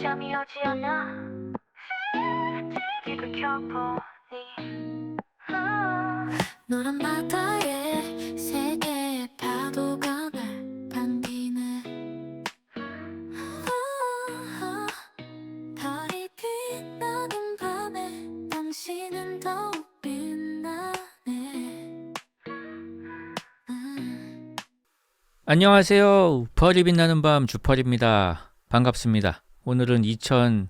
잠이 오지 않아 TV를 켜보니 노란 바다에 세 개의 파도가 날 반기네. 달이 빛나는 밤에 당신은 더욱 빛나네. 안녕하세요. 우펄이 빛나는 밤 주펄입니다. 반갑습니다. 오늘은 2025년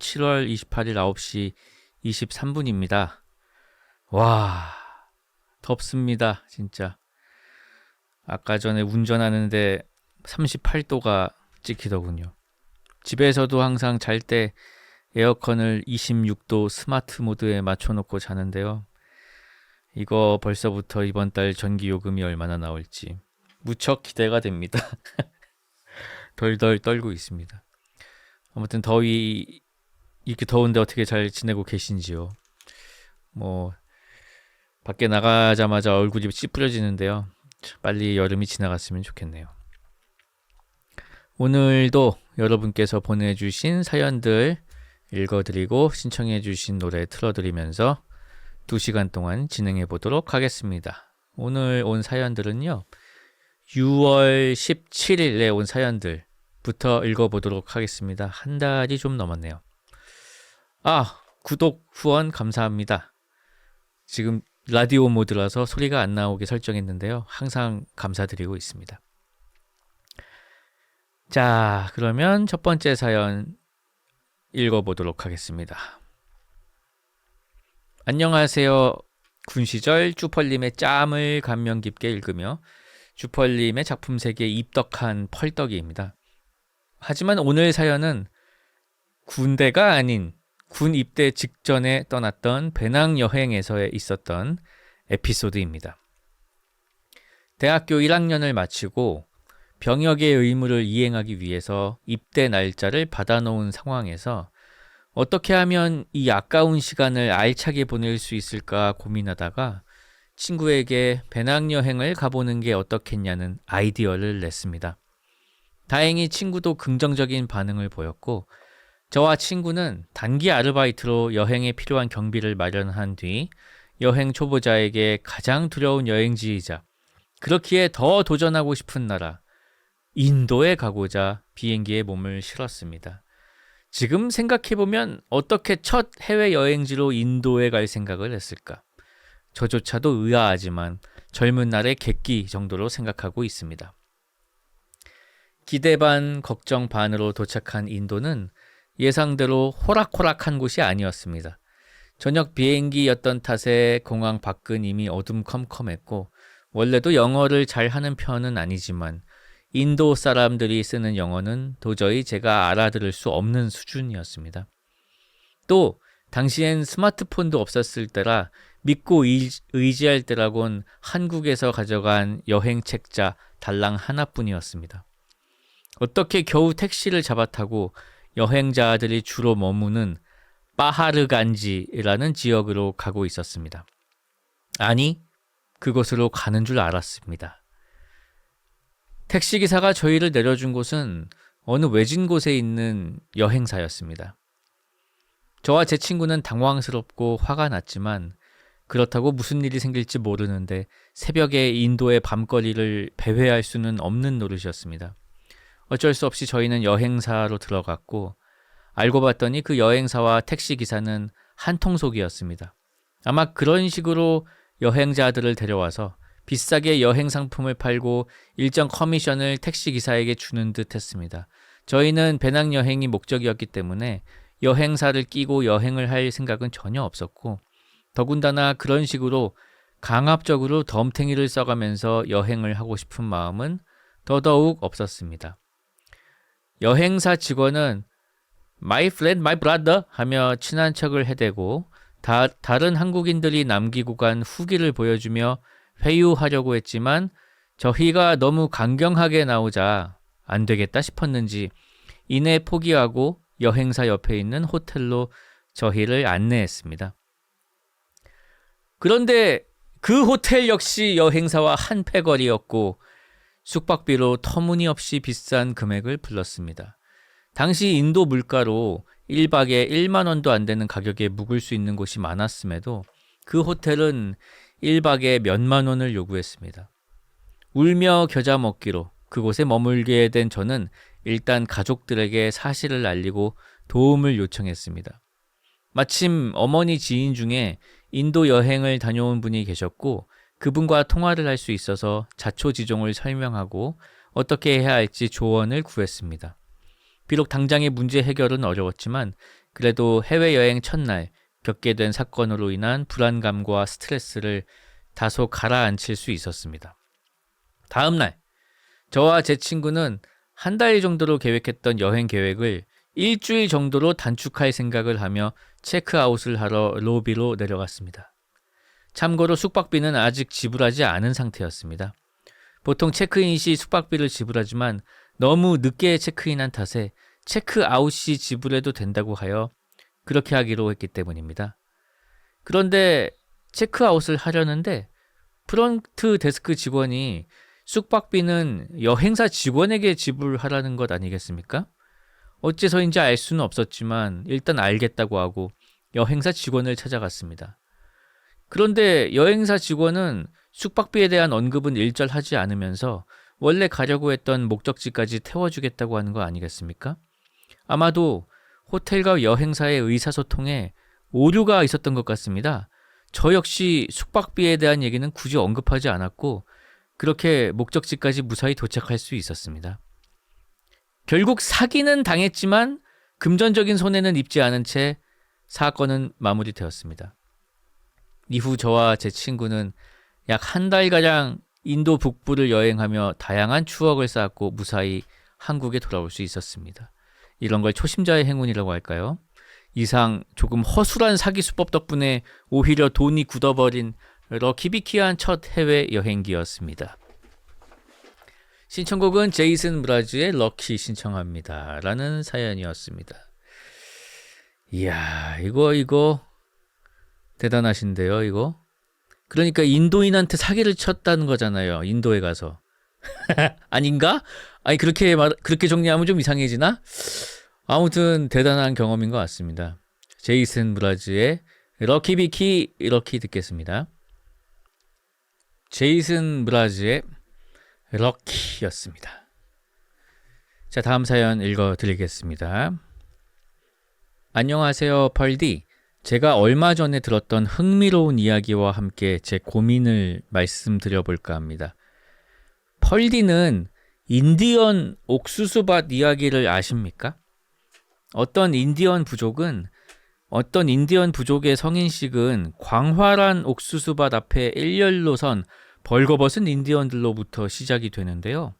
7월 28일 9시 23분입니다. 와, 덥습니다. 진짜. 아까 전에 운전하는데 38도가 찍히더군요. 집에서도 항상 잘 때 에어컨을 26도 스마트 모드에 맞춰놓고 자는데요. 이거 벌써부터 이번 달 전기 요금이 얼마나 나올지 무척 기대가 됩니다. 덜덜 떨고 있습니다. 아무튼 이렇게 더운데 어떻게 잘 지내고 계신지요? 밖에 나가자마자 얼굴이 찌푸려지는데요. 빨리 여름이 지나갔으면 좋겠네요. 오늘도 여러분께서 보내주신 사연들 읽어드리고 신청해주신 노래 틀어드리면서 2시간 동안 진행해 보도록 하겠습니다. 오늘 온 사연들은요. 6월 17일에 온 사연들부터 읽어보도록 하겠습니다. 한 달이 좀 넘었네요. 구독, 후원 감사합니다. 지금 라디오 모드라서 소리가 안 나오게 설정했는데요. 항상 감사드리고 있습니다. 자, 그러면 첫 번째 사연 읽어보도록 하겠습니다. 안녕하세요. 군 시절 쭈펄님의 짬을 감명 깊게 읽으며 쭈펄님의 작품 세계에 입덕한 펄떡이입니다. 하지만 오늘 사연은 군대가 아닌 군 입대 직전에 떠났던 배낭여행에서 있었던 에피소드입니다. 대학교 1학년을 마치고 병역의 의무를 이행하기 위해서 입대 날짜를 받아놓은 상황에서 어떻게 하면 이 아까운 시간을 알차게 보낼 수 있을까 고민하다가 친구에게 배낭여행을 가보는 게 어떻겠냐는 아이디어를 냈습니다. 다행히 친구도 긍정적인 반응을 보였고 저와 친구는 단기 아르바이트로 여행에 필요한 경비를 마련한 뒤 여행 초보자에게 가장 두려운 여행지이자 그렇기에 더 도전하고 싶은 나라 인도에 가고자 비행기에 몸을 실었습니다. 지금 생각해보면 어떻게 첫 해외여행지로 인도에 갈 생각을 했을까? 저조차도 의아하지만 젊은 날의 객기 정도로 생각하고 있습니다. 기대 반 걱정 반으로 도착한 인도는 예상대로 호락호락한 곳이 아니었습니다. 저녁 비행기였던 탓에 공항 밖은 이미 어둠컴컴했고 원래도 영어를 잘하는 편은 아니지만 인도 사람들이 쓰는 영어는 도저히 제가 알아들을 수 없는 수준이었습니다. 또 당시엔 스마트폰도 없었을 때라 믿고 의지할 때라곤 한국에서 가져간 여행 책자 달랑 하나뿐이었습니다. 어떻게 겨우 택시를 잡아 타고 여행자들이 주로 머무는 파하르간지라는 지역으로 가고 있었습니다. 아니, 그곳으로 가는 줄 알았습니다. 택시기사가 저희를 내려준 곳은 어느 외진 곳에 있는 여행사였습니다. 저와 제 친구는 당황스럽고 화가 났지만 그렇다고 무슨 일이 생길지 모르는데 새벽에 인도의 밤거리를 배회할 수는 없는 노릇이었습니다. 어쩔 수 없이 저희는 여행사로 들어갔고 알고 봤더니 그 여행사와 택시기사는 한통속이었습니다. 아마 그런 식으로 여행자들을 데려와서 비싸게 여행 상품을 팔고 일정 커미션을 택시기사에게 주는 듯 했습니다. 저희는 배낭여행이 목적이었기 때문에 여행사를 끼고 여행을 할 생각은 전혀 없었고 더군다나 그런 식으로 강압적으로 덤탱이를 써가면서 여행을 하고 싶은 마음은 더더욱 없었습니다. 여행사 직원은 My friend, my brother 하며 친한 척을 해대고 다른 한국인들이 남기고 간 후기를 보여주며 회유하려고 했지만 저희가 너무 강경하게 나오자 안 되겠다 싶었는지 이내 포기하고 여행사 옆에 있는 호텔로 저희를 안내했습니다. 그런데 그 호텔 역시 여행사와 한패거리였고 숙박비로 터무니없이 비싼 금액을 불렀습니다. 당시 인도 물가로 1박에 1만 원도 안 되는 가격에 묵을 수 있는 곳이 많았음에도 그 호텔은 1박에 몇만 원을 요구했습니다. 울며 겨자 먹기로 그곳에 머물게 된 저는 일단 가족들에게 사실을 알리고 도움을 요청했습니다. 마침 어머니 지인 중에 인도 여행을 다녀온 분이 계셨고 그분과 통화를 할 수 있어서 자초지종을 설명하고 어떻게 해야 할지 조언을 구했습니다. 비록 당장의 문제 해결은 어려웠지만 그래도 해외여행 첫날 겪게 된 사건으로 인한 불안감과 스트레스를 다소 가라앉힐 수 있었습니다. 다음 날 저와 제 친구는 한 달 정도로 계획했던 여행 계획을 일주일 정도로 단축할 생각을 하며 체크아웃을 하러 로비로 내려갔습니다. 참고로 숙박비는 아직 지불하지 않은 상태였습니다. 보통 체크인 시 숙박비를 지불하지만 너무 늦게 체크인한 탓에 체크아웃 시 지불해도 된다고 하여 그렇게 하기로 했기 때문입니다. 그런데 체크아웃을 하려는데 프론트 데스크 직원이 숙박비는 여행사 직원에게 지불하라는 것 아니겠습니까? 어째서인지 알 수는 없었지만 일단 알겠다고 하고 여행사 직원을 찾아갔습니다. 그런데 여행사 직원은 숙박비에 대한 언급은 일절하지 않으면서 원래 가려고 했던 목적지까지 태워주겠다고 하는 거 아니겠습니까? 아마도 호텔과 여행사의 의사소통에 오류가 있었던 것 같습니다. 저 역시 숙박비에 대한 얘기는 굳이 언급하지 않았고 그렇게 목적지까지 무사히 도착할 수 있었습니다. 결국 사기는 당했지만 금전적인 손해는 입지 않은 채 사건은 마무리되었습니다. 이후 저와 제 친구는 약 한 달가량 인도 북부를 여행하며 다양한 추억을 쌓았고 무사히 한국에 돌아올 수 있었습니다. 이런 걸 초심자의 행운이라고 할까요? 이상 조금 허술한 사기 수법 덕분에 오히려 돈이 굳어버린 럭키비키한 첫 해외 여행기였습니다. 신청곡은 제이슨 브라즈의 럭키 신청합니다 라는 사연이었습니다. 이야, 이거 대단하신데요, 이거. 그러니까 인도인한테 사기를 쳤다는 거잖아요, 인도에 가서. 아닌가? 아니, 그렇게 정리하면 좀 이상해지나? 아무튼 대단한 경험인 것 같습니다. 제이슨 브라즈의 럭키비키 럭키 듣겠습니다. 제이슨 브라즈의 럭키였습니다. 자, 다음 사연 읽어드리겠습니다. 안녕하세요, 펄디. 제가 얼마 전에 들었던 흥미로운 이야기와 함께 제 고민을 말씀드려볼까 합니다. 펄디는 인디언 옥수수밭 이야기를 아십니까? 어떤 인디언 부족의 성인식은 광활한 옥수수밭 앞에 일렬로 선 벌거벗은 인디언들로부터 시작이 되는데요.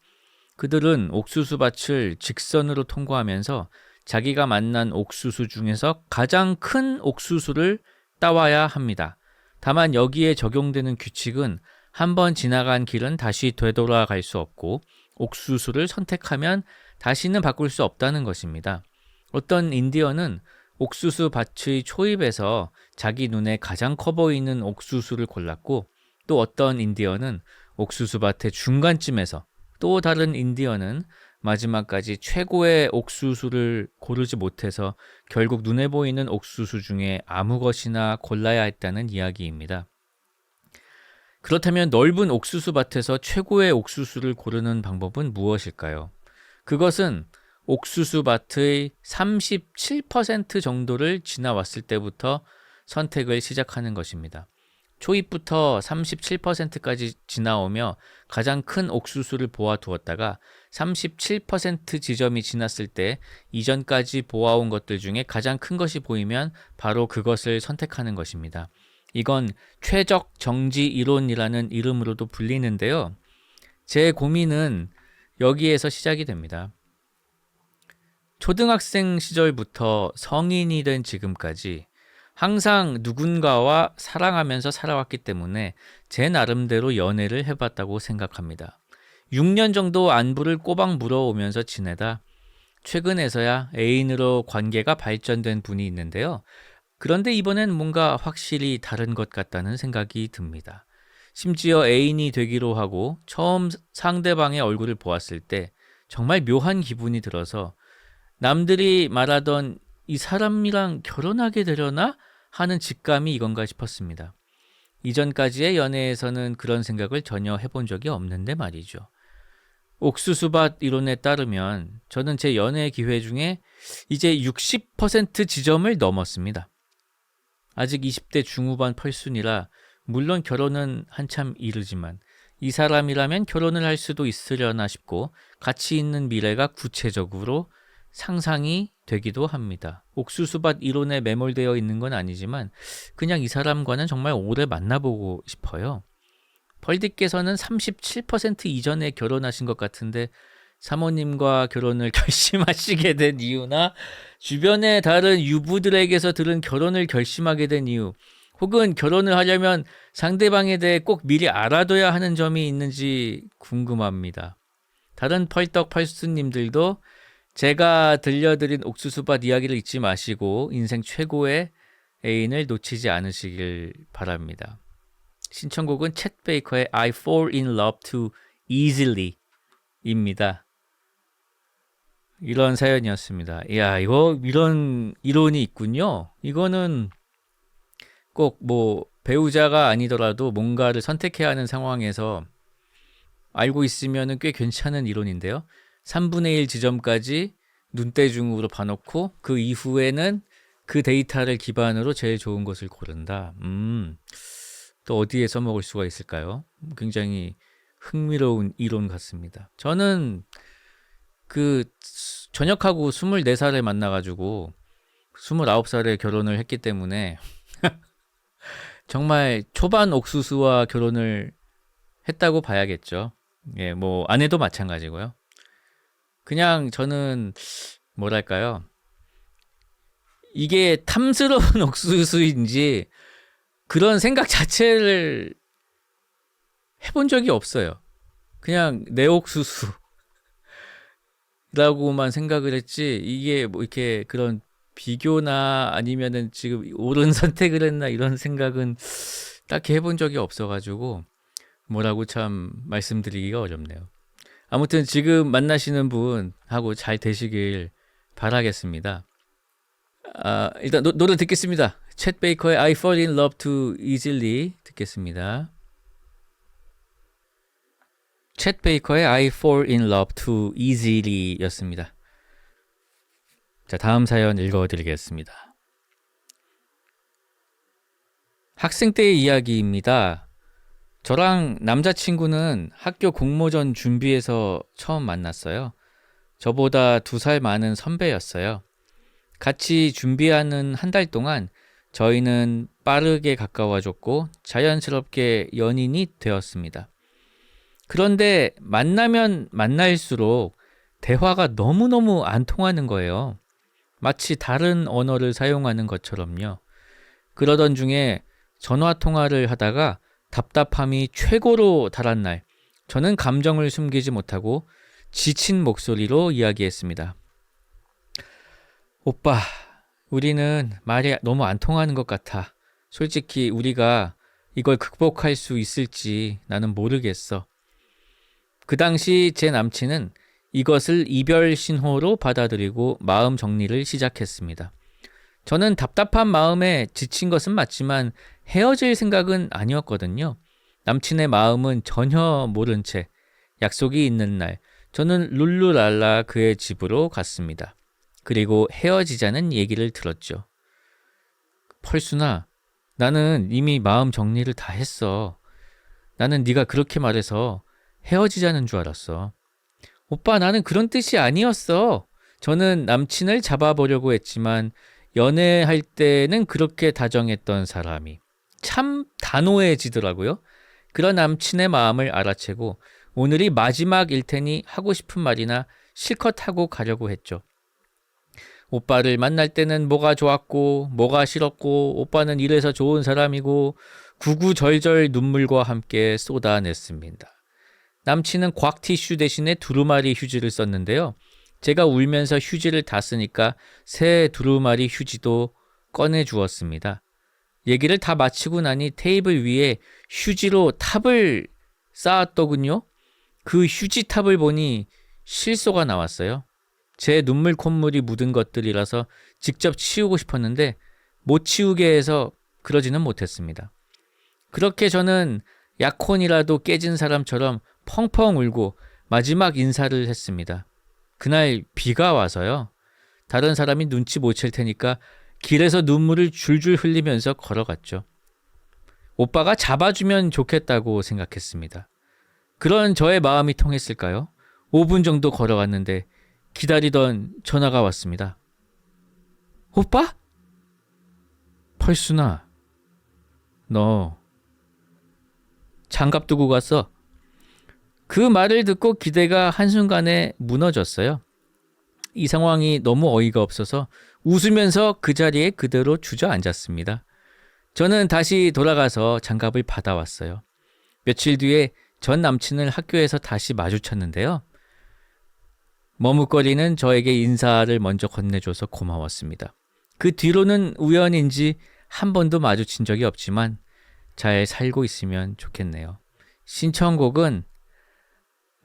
그들은 옥수수밭을 직선으로 통과하면서 자기가 만난 옥수수 중에서 가장 큰 옥수수를 따와야 합니다. 다만 여기에 적용되는 규칙은 한번 지나간 길은 다시 되돌아갈 수 없고 옥수수를 선택하면 다시는 바꿀 수 없다는 것입니다. 어떤 인디언은 옥수수 밭의 초입에서 자기 눈에 가장 커 보이는 옥수수를 골랐고 또 어떤 인디언은 옥수수 밭의 중간쯤에서 또 다른 인디언은 마지막까지 최고의 옥수수를 고르지 못해서 결국 눈에 보이는 옥수수 중에 아무 것이나 골라야 했다는 이야기입니다. 그렇다면 넓은 옥수수 밭에서 최고의 옥수수를 고르는 방법은 무엇일까요? 그것은 옥수수 밭의 37% 정도를 지나왔을 때부터 선택을 시작하는 것입니다. 초입부터 37%까지 지나오며 가장 큰 옥수수를 보아두었다가 37% 지점이 지났을 때 이전까지 보아온 것들 중에 가장 큰 것이 보이면 바로 그것을 선택하는 것입니다. 이건 최적 정지 이론이라는 이름으로도 불리는데요. 제 고민은 여기에서 시작이 됩니다. 초등학생 시절부터 성인이 된 지금까지 항상 누군가와 사랑하면서 살아왔기 때문에 제 나름대로 연애를 해봤다고 생각합니다. 6년 정도 안부를 꼬박 물어오면서 지내다 최근에서야 애인으로 관계가 발전된 분이 있는데요. 그런데 이번엔 뭔가 확실히 다른 것 같다는 생각이 듭니다. 심지어 애인이 되기로 하고 처음 상대방의 얼굴을 보았을 때 정말 묘한 기분이 들어서 남들이 말하던 이 사람이랑 결혼하게 되려나 하는 직감이 이건가 싶었습니다. 이전까지의 연애에서는 그런 생각을 전혀 해본 적이 없는데 말이죠. 옥수수밭 이론에 따르면 저는 제 연애 기회 중에 이제 60% 지점을 넘었습니다. 아직 20대 중후반 펄순이라 물론 결혼은 한참 이르지만 이 사람이라면 결혼을 할 수도 있으려나 싶고 가치 있는 미래가 구체적으로 상상이 되기도 합니다. 옥수수밭 이론에 매몰되어 있는 건 아니지만 그냥 이 사람과는 정말 오래 만나보고 싶어요. 펄디께서는 37% 이전에 결혼하신 것 같은데 사모님과 결혼을 결심하시게 된 이유나 주변의 다른 유부들에게서 들은 결혼을 결심하게 된 이유 혹은 결혼을 하려면 상대방에 대해 꼭 미리 알아둬야 하는 점이 있는지 궁금합니다. 다른 펄떡 펄스님들도 제가 들려드린 옥수수밭 이야기를 잊지 마시고 인생 최고의 애인을 놓치지 않으시길 바랍니다. 신청곡은 챗 베이커의 I Fall in Love Too Easily 입니다. 이런 사연이었습니다. 이야, 이런 이론이 있군요. 이거는 꼭 뭐 배우자가 아니더라도 뭔가를 선택해야 하는 상황에서 알고 있으면 꽤 괜찮은 이론인데요. 3분의 1 지점까지 눈대중으로 봐놓고 그 이후에는 그 데이터를 기반으로 제일 좋은 것을 고른다. 또 어디에 써먹을 수가 있을까요? 굉장히 흥미로운 이론 같습니다. 저는 전역하고 24살에 만나가지고 29살에 결혼을 했기 때문에 정말 초반 옥수수와 결혼을 했다고 봐야겠죠. 예, 뭐 아내도 마찬가지고요. 그냥 저는 뭐랄까요? 이게 탐스러운 옥수수인지 그런 생각 자체를 해본 적이 없어요. 그냥 내 옥수수라고만 생각을 했지 이게 뭐 이렇게 그런 비교나 아니면은 지금 옳은 선택을 했나 이런 생각은 딱히 해본 적이 없어가지고 뭐라고 참 말씀드리기가 어렵네요. 아무튼 지금 만나시는 분하고 잘 되시길 바라겠습니다. 일단 노래 듣겠습니다. 챗 베이커의 I Fall in Love Too Easily 듣겠습니다. 챗 베이커의 I Fall in Love Too Easily 였습니다. 자, 다음 사연 읽어드리겠습니다. 학생 때의 이야기입니다. 저랑 남자친구는 학교 공모전 준비해서 처음 만났어요. 저보다 2살 많은 선배였어요. 같이 준비하는 한 달 동안 저희는 빠르게 가까워졌고 자연스럽게 연인이 되었습니다. 그런데 만나면 만날수록 대화가 너무너무 안 통하는 거예요. 마치 다른 언어를 사용하는 것처럼요. 그러던 중에 전화 통화를 하다가 답답함이 최고로 달한 날, 저는 감정을 숨기지 못하고 지친 목소리로 이야기했습니다. 오빠, 우리는 말이 너무 안 통하는 것 같아. 솔직히 우리가 이걸 극복할 수 있을지 나는 모르겠어. 그 당시 제 남친은 이것을 이별 신호로 받아들이고 마음 정리를 시작했습니다. 저는 답답한 마음에 지친 것은 맞지만 헤어질 생각은 아니었거든요. 남친의 마음은 전혀 모른 채 약속이 있는 날 저는 룰루랄라 그의 집으로 갔습니다. 그리고 헤어지자는 얘기를 들었죠. 펄순아, 나는 이미 마음 정리를 다 했어. 나는 네가 그렇게 말해서 헤어지자는 줄 알았어. 오빠, 나는 그런 뜻이 아니었어. 저는 남친을 잡아보려고 했지만 연애할 때는 그렇게 다정했던 사람이 참 단호해지더라고요. 그런 남친의 마음을 알아채고 오늘이 마지막일 테니 하고 싶은 말이나 실컷 하고 가려고 했죠. 오빠를 만날 때는 뭐가 좋았고 뭐가 싫었고 오빠는 이래서 좋은 사람이고 구구절절 눈물과 함께 쏟아냈습니다. 남친은 곽 티슈 대신에 두루마리 휴지를 썼는데요. 제가 울면서 휴지를 다 쓰니까 새 두루마리 휴지도 꺼내주었습니다. 얘기를 다 마치고 나니 테이블 위에 휴지로 탑을 쌓았더군요. 그 휴지탑을 보니 실소가 나왔어요. 제 눈물 콧물이 묻은 것들이라서 직접 치우고 싶었는데 못 치우게 해서 그러지는 못했습니다. 그렇게 저는 약혼이라도 깨진 사람처럼 펑펑 울고 마지막 인사를 했습니다. 그날 비가 와서요. 다른 사람이 눈치 못 챌 테니까 길에서 눈물을 줄줄 흘리면서 걸어갔죠. 오빠가 잡아주면 좋겠다고 생각했습니다. 그런 저의 마음이 통했을까요? 5분 정도 걸어갔는데 기다리던 전화가 왔습니다. 오빠? 펄순아, 너 장갑 두고 갔어? 그 말을 듣고 기대가 한순간에 무너졌어요. 이 상황이 너무 어이가 없어서 웃으면서 그 자리에 그대로 주저앉았습니다. 저는 다시 돌아가서 장갑을 받아왔어요. 며칠 뒤에 전 남친을 학교에서 다시 마주쳤는데요. 머뭇거리는 저에게 인사를 먼저 건네줘서 고마웠습니다. 그 뒤로는 우연인지 한 번도 마주친 적이 없지만 잘 살고 있으면 좋겠네요. 신청곡은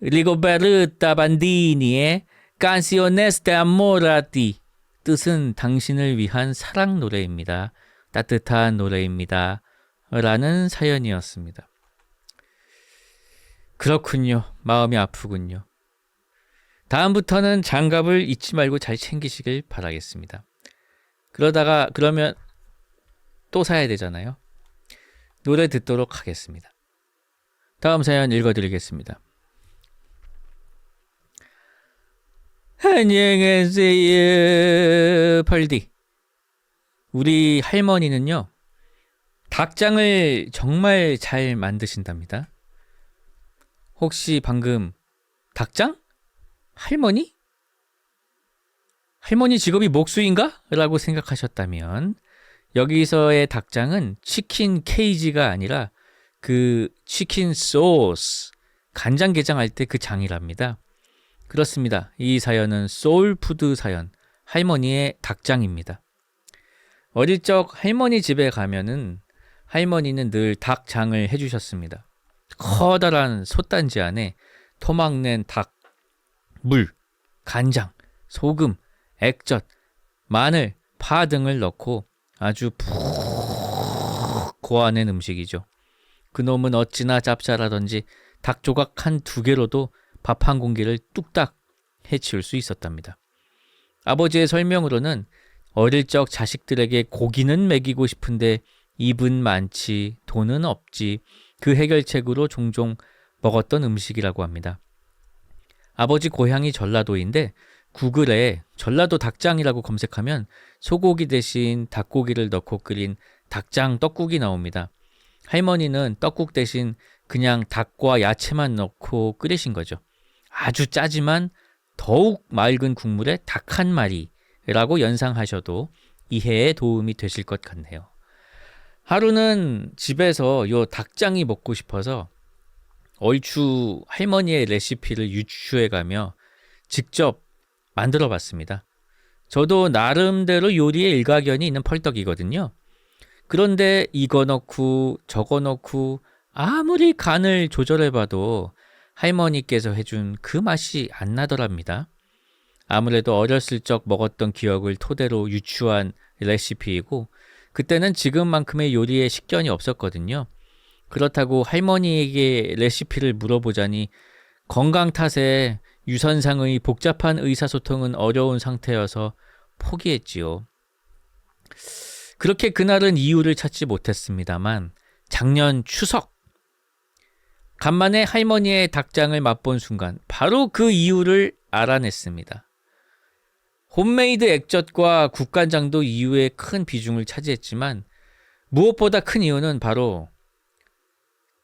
리고베르타 반디니의 Canciones de Amor a Ti, 뜻은 당신을 위한 사랑 노래입니다. 따뜻한 노래입니다. 라는 사연이었습니다. 그렇군요. 마음이 아프군요. 다음부터는 장갑을 잊지 말고 잘 챙기시길 바라겠습니다. 그러면 또 사야 되잖아요. 노래 듣도록 하겠습니다. 다음 사연 읽어드리겠습니다. 안녕하세요, 펄디. 우리 할머니는요, 닭장을 정말 잘 만드신답니다. 혹시 방금 닭장? 할머니? 할머니 직업이 목수인가? 라고 생각하셨다면 여기서의 닭장은 치킨 케이지가 아니라 그 치킨 소스, 간장게장 할 때 그 장이랍니다. 그렇습니다. 이 사연은 소울푸드 사연, 할머니의 닭장입니다. 어릴 적 할머니 집에 가면은 할머니는 늘 닭장을 해주셨습니다. 커다란 솥단지 안에 토막 낸 닭, 물, 간장, 소금, 액젓, 마늘, 파 등을 넣고 아주 푹 고아낸 음식이죠. 그놈은 어찌나 짭짤하던지 닭 조각 한 2개로도 밥 한 공기를 뚝딱 해치울 수 있었답니다. 아버지의 설명으로는 어릴 적 자식들에게 고기는 먹이고 싶은데 입은 많지 돈은 없지, 그 해결책으로 종종 먹었던 음식이라고 합니다. 아버지 고향이 전라도인데 구글에 전라도 닭장이라고 검색하면 소고기 대신 닭고기를 넣고 끓인 닭장 떡국이 나옵니다. 할머니는 떡국 대신 그냥 닭과 야채만 넣고 끓이신 거죠. 아주 짜지만 더욱 맑은 국물에 닭 한 마리라고 연상하셔도 이해에 도움이 되실 것 같네요. 하루는 집에서 요 닭장이 먹고 싶어서 얼추 할머니의 레시피를 유추해가며 직접 만들어 봤습니다. 저도 나름대로 요리에 일가견이 있는 펄떡이거든요. 그런데 이거 넣고 저거 넣고 아무리 간을 조절해봐도 할머니께서 해준 그 맛이 안 나더랍니다. 아무래도 어렸을 적 먹었던 기억을 토대로 유추한 레시피이고 그때는 지금만큼의 요리에 식견이 없었거든요. 그렇다고 할머니에게 레시피를 물어보자니 건강 탓에 유선상의 복잡한 의사소통은 어려운 상태여서 포기했지요. 그렇게 그날은 이유를 찾지 못했습니다만 작년 추석 간만에 할머니의 닭장을 맛본 순간 바로 그 이유를 알아냈습니다. 홈메이드 액젓과 국간장도 이유에 큰 비중을 차지했지만 무엇보다 큰 이유는 바로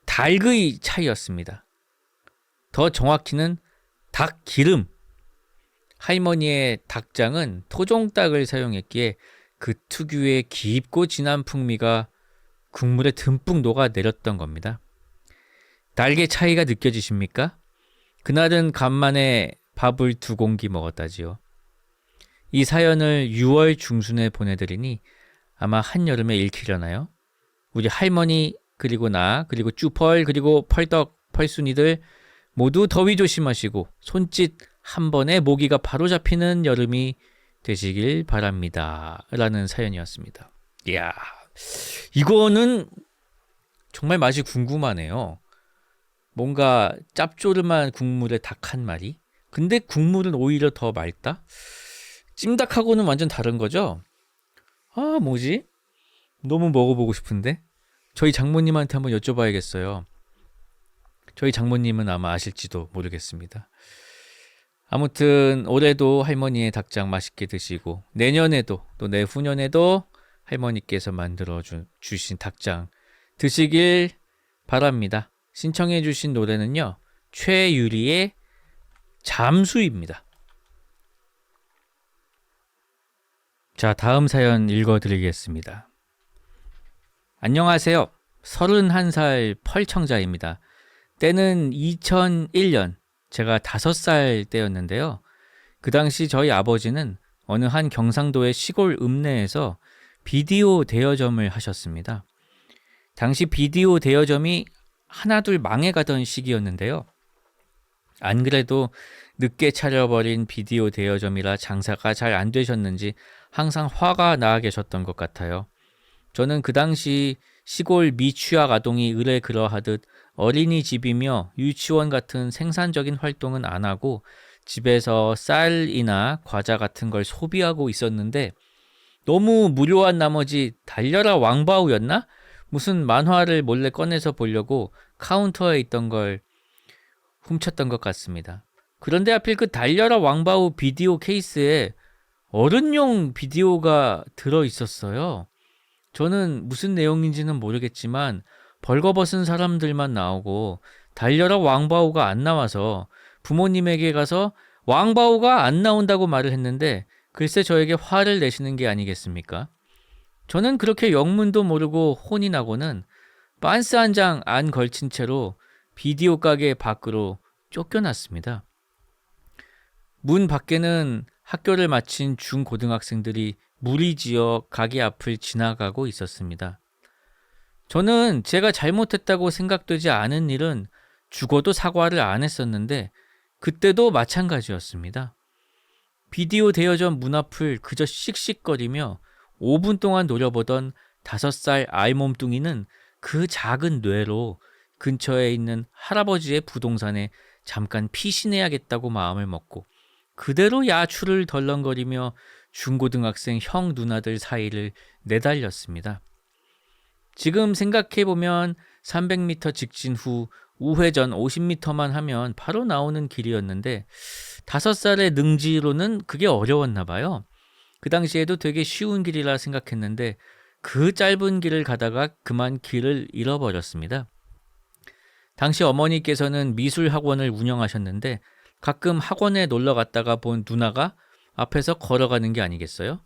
닭의 차이였습니다. 더 정확히는 닭기름. 할머니의 닭장은 토종닭을 사용했기에 그 특유의 깊고 진한 풍미가 국물에 듬뿍 녹아내렸던 겁니다. 닭의 차이가 느껴지십니까? 그날은 간만에 밥을 2공기 먹었다지요. 이 사연을 6월 중순에 보내드리니 아마 한여름에 읽히려나요? 우리 할머니 그리고 나 그리고 쭈펄 그리고 펄떡 펄순이들 모두 더위 조심하시고 손짓 한 번에 모기가 바로 잡히는 여름이 되시길 바랍니다. 라는 사연이었습니다. 이야, 이거는 정말 맛이 궁금하네요. 뭔가 짭조름한 국물에 닭 한 마리? 근데 국물은 오히려 더 맑다? 찜닭하고는 완전 다른 거죠? 아, 뭐지? 너무 먹어보고 싶은데? 저희 장모님한테 한번 여쭤봐야겠어요. 저희 장모님은 아마 아실지도 모르겠습니다. 아무튼 올해도 할머니의 닭장 맛있게 드시고 내년에도 또 내후년에도 할머니께서 만들어 주신 닭장 드시길 바랍니다. 신청해 주신 노래는요. 최유리의 잠수입니다. 자, 다음 사연 읽어드리겠습니다. 안녕하세요. 31살 펄청자입니다. 때는 2001년 제가 5살 때였는데요. 그 당시 저희 아버지는 어느 한 경상도의 시골 읍내에서 비디오 대여점을 하셨습니다. 당시 비디오 대여점이 하나둘 망해가던 시기였는데요. 안 그래도 늦게 차려버린 비디오 대여점이라 장사가 잘 안 되셨는지 항상 화가 나 계셨던 것 같아요. 저는 그 당시 시골 미취학 아동이 을에 그러하듯 어린이집이며 유치원 같은 생산적인 활동은 안 하고 집에서 쌀이나 과자 같은 걸 소비하고 있었는데 너무 무료한 나머지 달려라 왕바우였나? 무슨 만화를 몰래 꺼내서 보려고 카운터에 있던 걸 훔쳤던 것 같습니다. 그런데 하필 그 달려라 왕바우 비디오 케이스에 어른용 비디오가 들어 있었어요. 저는 무슨 내용인지는 모르겠지만 벌거벗은 사람들만 나오고 달려라 왕바우가 안 나와서 부모님에게 가서 왕바우가 안 나온다고 말을 했는데 글쎄 저에게 화를 내시는 게 아니겠습니까? 저는 그렇게 영문도 모르고 혼이 나고는 빤스 한 장 안 걸친 채로 비디오 가게 밖으로 쫓겨났습니다. 문 밖에는 학교를 마친 중고등학생들이 무리지어 가게 앞을 지나가고 있었습니다. 저는 제가 잘못했다고 생각되지 않은 일은 죽어도 사과를 안 했었는데 그때도 마찬가지였습니다. 비디오 대여점 문 앞을 그저 씩씩거리며 5분 동안 노려보던 5살 알몸뚱이는 그 작은 뇌로 근처에 있는 할아버지의 부동산에 잠깐 피신해야겠다고 마음을 먹고 그대로 야추를 덜렁거리며 중고등학생 형 누나들 사이를 내달렸습니다. 지금 생각해보면 300m 직진 후 우회전 50m만 하면 바로 나오는 길이었는데 5살의 능지로는 그게 어려웠나 봐요. 그 당시에도 되게 쉬운 길이라 생각했는데 그 짧은 길을 가다가 그만 길을 잃어버렸습니다. 당시 어머니께서는 미술학원을 운영하셨는데 가끔 학원에 놀러 갔다가 본 누나가 앞에서 걸어가는 게 아니겠어요?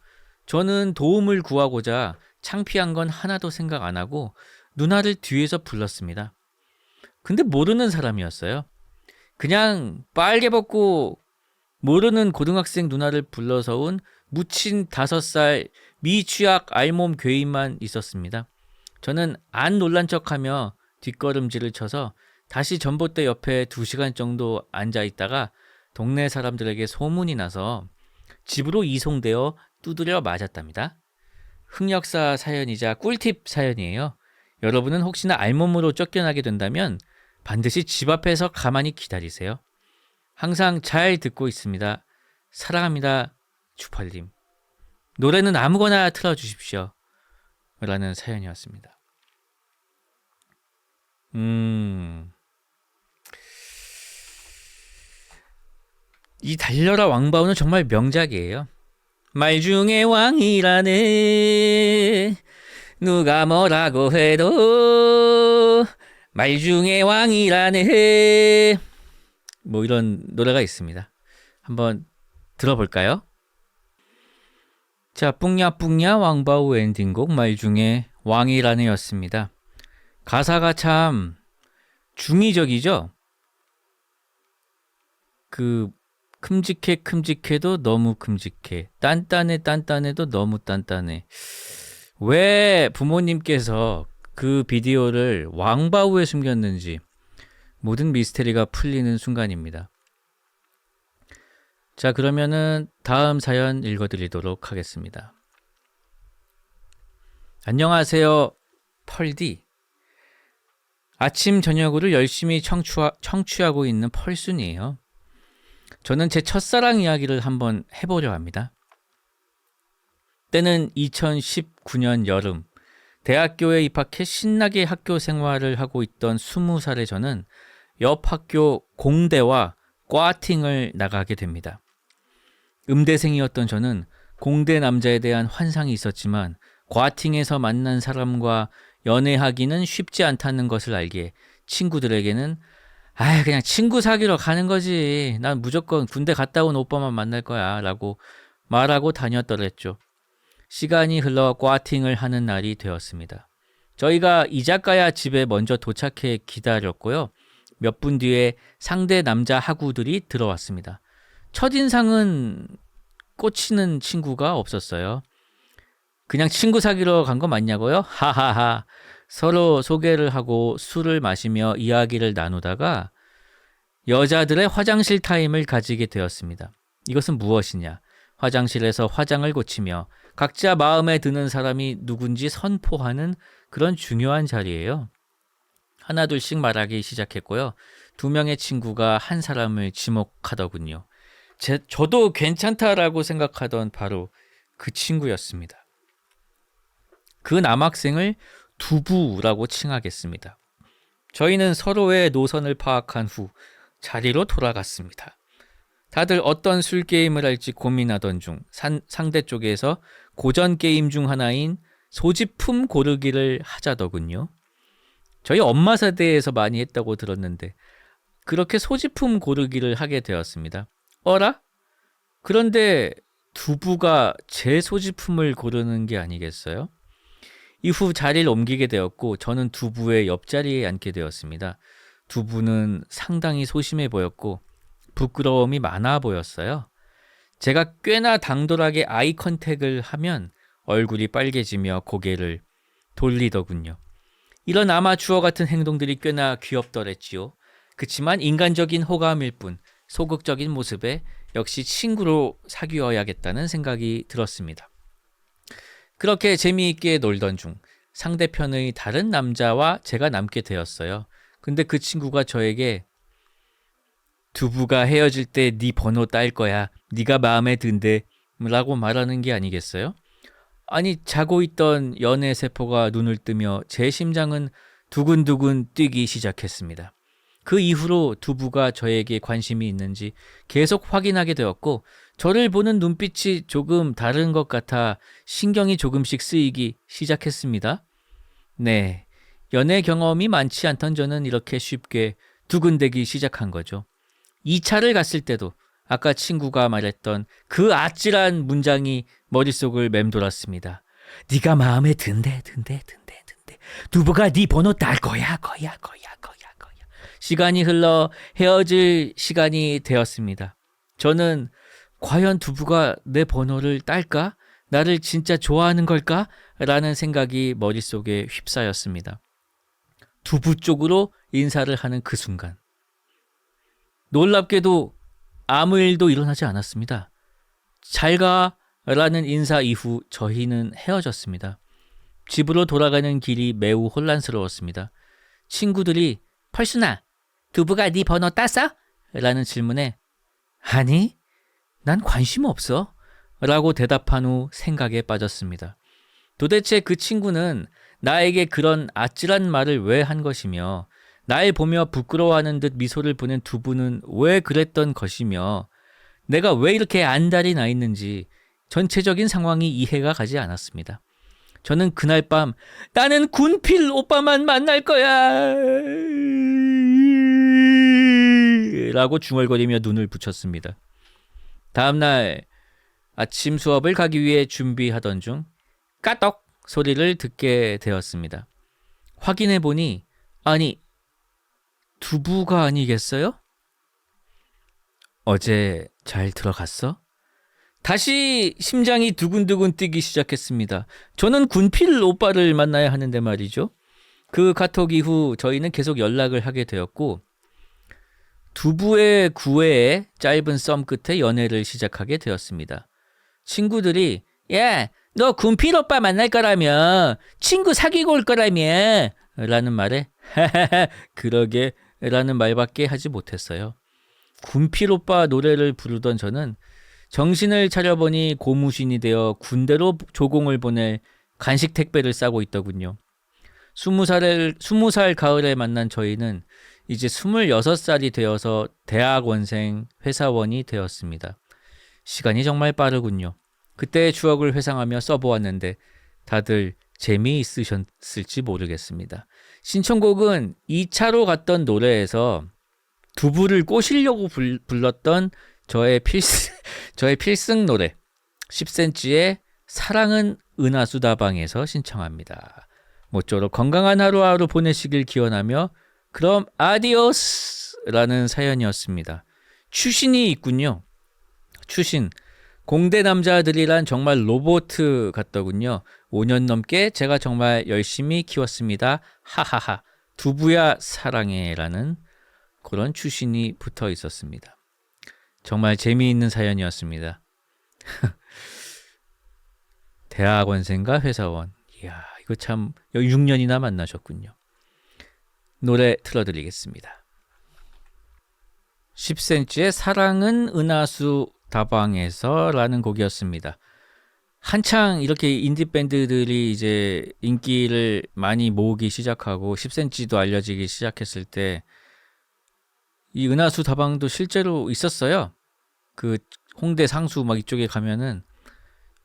저는 도움을 구하고자 창피한 건 하나도 생각 안 하고 누나를 뒤에서 불렀습니다. 근데 모르는 사람이었어요. 그냥 빨개 벗고 모르는 고등학생 누나를 불러서 온 묻힌 5살 미취학 알몸 괴인만 있었습니다. 저는 안 놀란 척하며 뒷걸음질을 쳐서 다시 전봇대 옆에 2시간 정도 앉아 있다가 동네 사람들에게 소문이 나서 집으로 이송되어 두드려 맞았답니다. 흑역사 사연이자 꿀팁 사연이에요. 여러분은 혹시나 알몸으로 쫓겨나게 된다면 반드시 집 앞에서 가만히 기다리세요. 항상 잘 듣고 있습니다. 사랑합니다. 주팔님. 노래는 아무거나 틀어주십시오. 라는 사연이었습니다. 이 달려라 왕바우는 정말 명작이에요. 말 중에 왕이라네 누가 뭐라고 해도 말 중에 왕이라네 뭐 이런 노래가 있습니다. 한번 들어볼까요? 자, 뿡야뿡야 왕바우 엔딩곡 말 중에 왕이라네였습니다. 가사가 참 중의적이죠? 그 큼직해도 너무 큼직해. 단단해도 너무 단단해. 왜 부모님께서 그 비디오를 왕바우에 숨겼는지 모든 미스테리가 풀리는 순간입니다. 자, 그러면은 다음 사연 읽어드리도록 하겠습니다. 안녕하세요, 펄디. 아침 저녁으로 열심히 청취하고 있는 펄순이에요. 저는 제 첫사랑 이야기를 한번 해보려 합니다. 때는 2019년 여름, 대학교에 입학해 신나게 학교 생활을 하고 있던 20살의 저는 옆 학교 공대와 과팅을 나가게 됩니다. 음대생이었던 저는 공대 남자에 대한 환상이 있었지만 과팅에서 만난 사람과 연애하기는 쉽지 않다는 것을 알기에 친구들에게는 그냥 친구 사귀러 가는 거지. 난 무조건 군대 갔다 온 오빠만 만날 거야 라고 말하고 다녔더랬죠. 시간이 흘러 과팅을 하는 날이 되었습니다. 저희가 이자카야 집에 먼저 도착해 기다렸고요. 몇 분 뒤에 상대 남자 학우들이 들어왔습니다. 첫인상은 꽂히는 친구가 없었어요. 그냥 친구 사귀러 간 거 맞냐고요? 하하하. 서로 소개를 하고 술을 마시며 이야기를 나누다가 여자들의 화장실 타임을 가지게 되었습니다. 이것은 무엇이냐? 화장실에서 화장을 고치며 각자 마음에 드는 사람이 누군지 선포하는 그런 중요한 자리예요. 하나둘씩 말하기 시작했고요. 2명의 친구가 한 사람을 지목하더군요. 저도 괜찮다라고 생각하던 바로 그 친구였습니다. 그 남학생을 두부라고 칭하겠습니다. 저희는 서로의 노선을 파악한 후 자리로 돌아갔습니다. 다들 어떤 술 게임을 할지 고민하던 중 상대 쪽에서 고전 게임 중 하나인 소지품 고르기를 하자더군요. 저희 엄마 세대에서 많이 했다고 들었는데 그렇게 소지품 고르기를 하게 되었습니다. 어라? 그런데 두부가 제 소지품을 고르는 게 아니겠어요? 이후 자리를 옮기게 되었고 저는 두부의 옆자리에 앉게 되었습니다. 두부는 상당히 소심해 보였고 부끄러움이 많아 보였어요. 제가 꽤나 당돌하게 아이 컨택을 하면 얼굴이 빨개지며 고개를 돌리더군요. 이런 아마추어 같은 행동들이 꽤나 귀엽더랬지요. 그치만 인간적인 호감일 뿐 소극적인 모습에 역시 친구로 사귀어야겠다는 생각이 들었습니다. 그렇게 재미있게 놀던 중 상대편의 다른 남자와 제가 남게 되었어요. 근데 그 친구가 저에게 두부가 헤어질 때 네 번호 딸 거야. 네가 마음에 든대. 라고 말하는 게 아니겠어요? 아니, 자고 있던 연애 세포가 눈을 뜨며 제 심장은 두근두근 뛰기 시작했습니다. 그 이후로 두부가 저에게 관심이 있는지 계속 확인하게 되었고 저를 보는 눈빛이 조금 다른 것 같아 신경이 조금씩 쓰이기 시작했습니다. 네, 연애 경험이 많지 않던 저는 이렇게 쉽게 두근대기 시작한 거죠. 2차를 갔을 때도 아까 친구가 말했던 그 아찔한 문장이 머릿속을 맴돌았습니다. 네가 마음에 든대. 두부가 네 번호 딸 거야. 시간이 흘러 헤어질 시간이 되었습니다. 저는 과연 두부가 내 번호를 딸까? 나를 진짜 좋아하는 걸까? 라는 생각이 머릿속에 휩싸였습니다. 두부 쪽으로 인사를 하는 그 순간 놀랍게도 아무 일도 일어나지 않았습니다. 잘가 라는 인사 이후 저희는 헤어졌습니다. 집으로 돌아가는 길이 매우 혼란스러웠습니다. 친구들이 펄순아, 두부가 네 번호 땄어? 라는 질문에 아니, 난 관심 없어 라고 대답한 후 생각에 빠졌습니다. 도대체 그 친구는 나에게 그런 아찔한 말을 왜 한 것이며 날 보며 부끄러워하는 듯 미소를 보낸 두부는 왜 그랬던 것이며 내가 왜 이렇게 안달이 나 있는지 전체적인 상황이 이해가 가지 않았습니다. 저는 그날 밤 나는 군필 오빠만 만날 거야 라고 중얼거리며 눈을 붙였습니다. 다음날 아침 수업을 가기 위해 준비하던 중 까떡 소리를 듣게 되었습니다. 확인해보니 아니 두부가 아니겠어요? 어제 잘 들어갔어? 다시 심장이 두근두근 뛰기 시작했습니다. 저는 군필 오빠를 만나야 하는데 말이죠. 그 카톡 이후 저희는 계속 연락을 하게 되었고 두부의 구애에 짧은 썸 끝에 연애를 시작하게 되었습니다. 친구들이 야, 너 군필 오빠 만날 거라며 친구 사귀고 올 거라며 라는 말에 하하하 그러게 라는 말밖에 하지 못했어요. 군필 오빠 노래를 부르던 저는 정신을 차려보니 고무신이 되어 군대로 조공을 보낼 간식 택배를 싸고 있더군요. 20살 가을에 만난 저희는 이제 26살이 되어서 대학원생 회사원이 되었습니다. 시간이 정말 빠르군요. 그때의 추억을 회상하며 써보았는데 다들 재미있으셨을지 모르겠습니다. 신청곡은 2차로 갔던 노래에서 두부를 꼬시려고 불렀던 저의 필승 노래 10cm의 사랑은 은하수다방에서 신청합니다. 모쪼록 건강한 하루하루 보내시길 기원하며 그럼 아디오스라는 사연이었습니다. 추신이 있군요. 추신. 공대 남자들이란 정말 로봇 같더군요. 5년 넘게 제가 정말 열심히 키웠습니다. 하하하. 두부야 사랑해라는 그런 추신이 붙어 있었습니다. 정말 재미있는 사연이었습니다. 대학원생과 회사원. 이야, 이거 참 6년이나 만나셨군요. 노래 틀어드리겠습니다. 10cm의 사랑은 은하수 다방에서 라는 곡이었습니다. 한창 이렇게 인디밴드들이 이제 인기를 많이 모으기 시작하고 10cm도 알려지기 시작했을 때 이 은하수 다방도 실제로 있었어요. 그 홍대 상수 막 이쪽에 가면은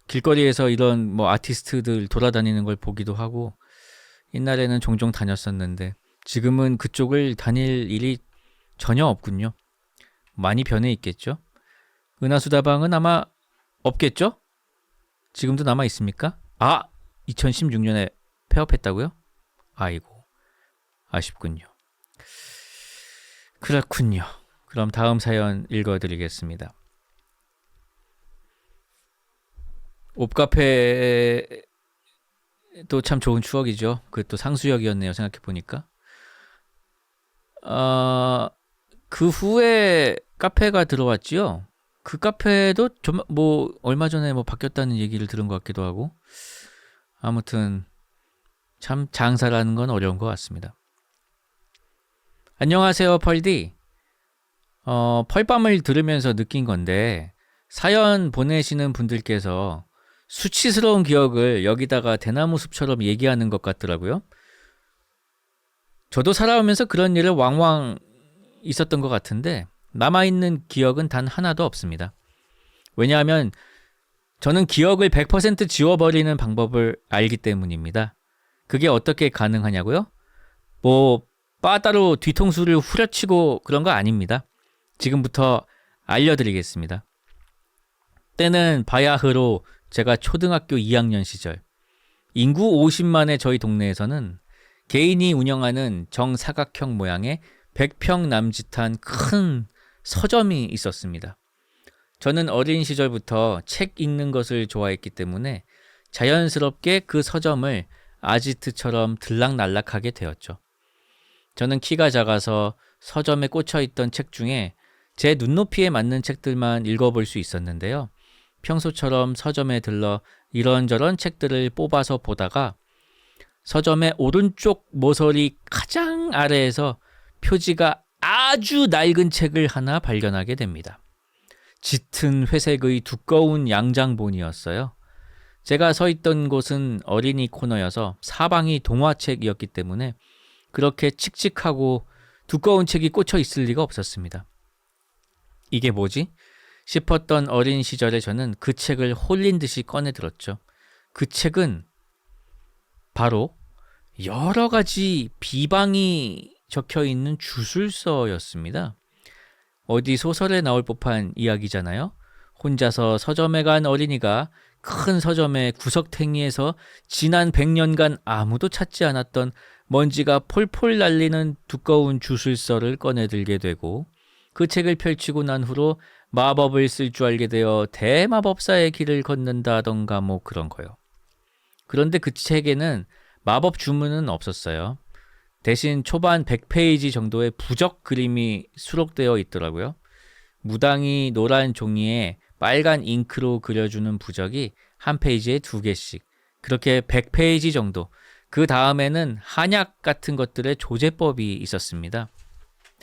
길거리에서 이런 뭐 아티스트들 돌아다니는 걸 보기도 하고 옛날에는 종종 다녔었는데 지금은 그쪽을 다닐 일이 전혀 없군요. 많이 변해 있겠죠. 은하수 다방은 아마 없겠죠? 지금도 남아 있습니까? 2016년에 폐업했다고요? 아이고, 아쉽군요. 그렇군요. 그럼 다음 사연 읽어드리겠습니다. 옵카페도 참 좋은 추억이죠. 그것도 상수역이었네요. 생각해보니까. 그 후에 카페가 들어왔지요. 그 카페도 뭐 얼마 전에 뭐 바뀌었다는 얘기를 들은 것 같기도 하고 아무튼 참 장사라는 건 어려운 것 같습니다. 안녕하세요, 펄디. 펄밤을 들으면서 느낀 건데 사연 보내시는 분들께서 수치스러운 기억을 여기다가 대나무 숲처럼 얘기하는 것 같더라고요. 저도 살아오면서 그런 일을 왕왕 있었던 것 같은데 남아있는 기억은 단 하나도 없습니다. 왜냐하면 저는 기억을 100% 지워버리는 방법을 알기 때문입니다. 그게 어떻게 가능하냐고요? 뭐 바다로 뒤통수를 후려치고 그런 거 아닙니다. 지금부터 알려드리겠습니다. 때는 바야흐로 제가 초등학교 2학년 시절 인구 50만의 저희 동네에서는 개인이 운영하는 정사각형 모양의 100평 남짓한 큰 서점이 있었습니다. 저는 어린 시절부터 책 읽는 것을 좋아했기 때문에 자연스럽게 그 서점을 아지트처럼 들락날락하게 되었죠. 저는 키가 작아서 서점에 꽂혀있던 책 중에 제 눈높이에 맞는 책들만 읽어볼 수 있었는데요. 평소처럼 서점에 들러 이런저런 책들을 뽑아서 보다가 서점의 오른쪽 모서리 가장 아래에서 표지가 아주 낡은 책을 하나 발견하게 됩니다. 짙은 회색의 두꺼운 양장본이었어요. 제가 서 있던 곳은 어린이 코너여서 사방이 동화책이었기 때문에 그렇게 칙칙하고 두꺼운 책이 꽂혀 있을 리가 없었습니다. 이게 뭐지? 싶었던 어린 시절에 저는 그 책을 홀린 듯이 꺼내 들었죠. 그 책은 바로 여러 가지 비방이 적혀 있는 주술서였습니다. 어디 소설에 나올 법한 이야기잖아요. 혼자서 서점에 간 어린이가 큰 서점의 구석탱이에서 지난 100년간 아무도 찾지 않았던 먼지가 폴폴 날리는 두꺼운 주술서를 꺼내들게 되고 그 책을 펼치고 난 후로 마법을 쓸 줄 알게 되어 대마법사의 길을 걷는다던가 뭐 그런 거요. 그런데 그 책에는 마법 주문은 없었어요. 대신 초반 100페이지 정도의 부적 그림이 수록되어 있더라고요. 무당이 노란 종이에 빨간 잉크로 그려주는 부적이 한 페이지에 2개씩. 그렇게 100페이지 정도. 그 다음에는 한약 같은 것들의 조제법이 있었습니다.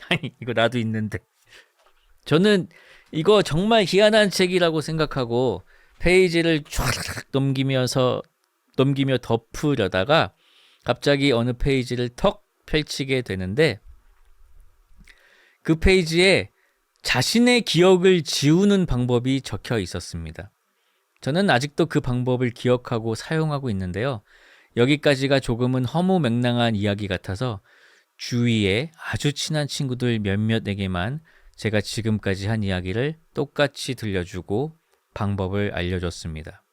아니, 이거 나도 있는데. 저는 이거 정말 희한한 책이라고 생각하고 페이지를 촤르륵 넘기며 덮으려다가 갑자기 어느 페이지를 턱 펼치게 되는데 그 페이지에 자신의 기억을 지우는 방법이 적혀 있었습니다. 저는 아직도 그 방법을 기억하고 사용하고 있는데요. 여기까지가 조금은 허무맹랑한 이야기 같아서 주위에 아주 친한 친구들 몇몇에게만 제가 지금까지 한 이야기를 똑같이 들려주고 방법을 알려줬습니다.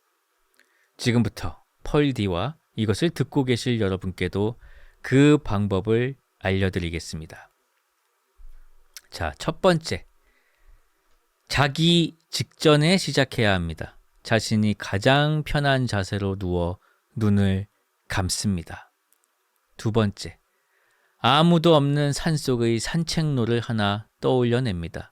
지금부터 펄디와 이것을 듣고 계실 여러분께도 그 방법을 알려드리겠습니다. 자, 첫 번째. 자기 직전에 시작해야 합니다. 자신이 가장 편한 자세로 누워 눈을 감습니다. 두 번째. 아무도 없는 산속의 산책로를 하나 떠올려냅니다.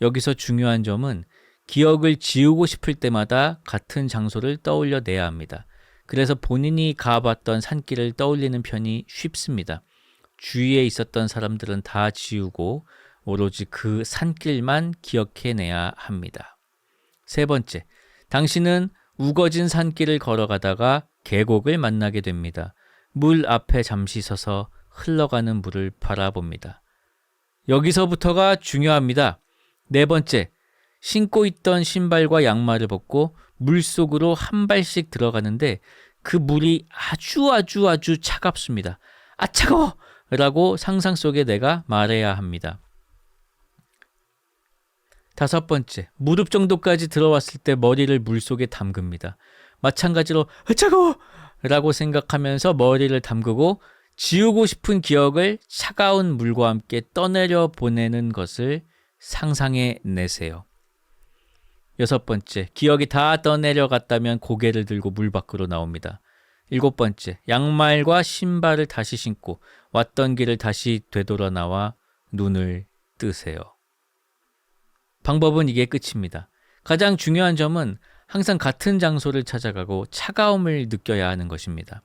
여기서 중요한 점은 기억을 지우고 싶을 때마다 같은 장소를 떠올려내야 합니다. 그래서 본인이 가봤던 산길을 떠올리는 편이 쉽습니다. 주위에 있었던 사람들은 다 지우고 오로지 그 산길만 기억해내야 합니다. 세 번째, 당신은 우거진 산길을 걸어가다가 계곡을 만나게 됩니다. 물 앞에 잠시 서서 흘러가는 물을 바라봅니다. 여기서부터가 중요합니다. 네 번째, 신고 있던 신발과 양말을 벗고 물속으로 한 발씩 들어가는데 그 물이 아주 차갑습니다. 아, 차가워! 라고 상상 속에 내가 말해야 합니다. 다섯 번째, 무릎 정도까지 들어왔을 때 머리를 물속에 담급니다. 마찬가지로 차가워! 라고 생각하면서 머리를 담그고 지우고 싶은 기억을 차가운 물과 함께 떠내려 보내는 것을 상상해 내세요. 여섯 번째, 기억이 다 떠내려갔다면 고개를 들고 물 밖으로 나옵니다. 일곱 번째, 양말과 신발을 다시 신고 왔던 길을 다시 되돌아 나와 눈을 뜨세요. 방법은 이게 끝입니다. 가장 중요한 점은 항상 같은 장소를 찾아가고 차가움을 느껴야 하는 것입니다.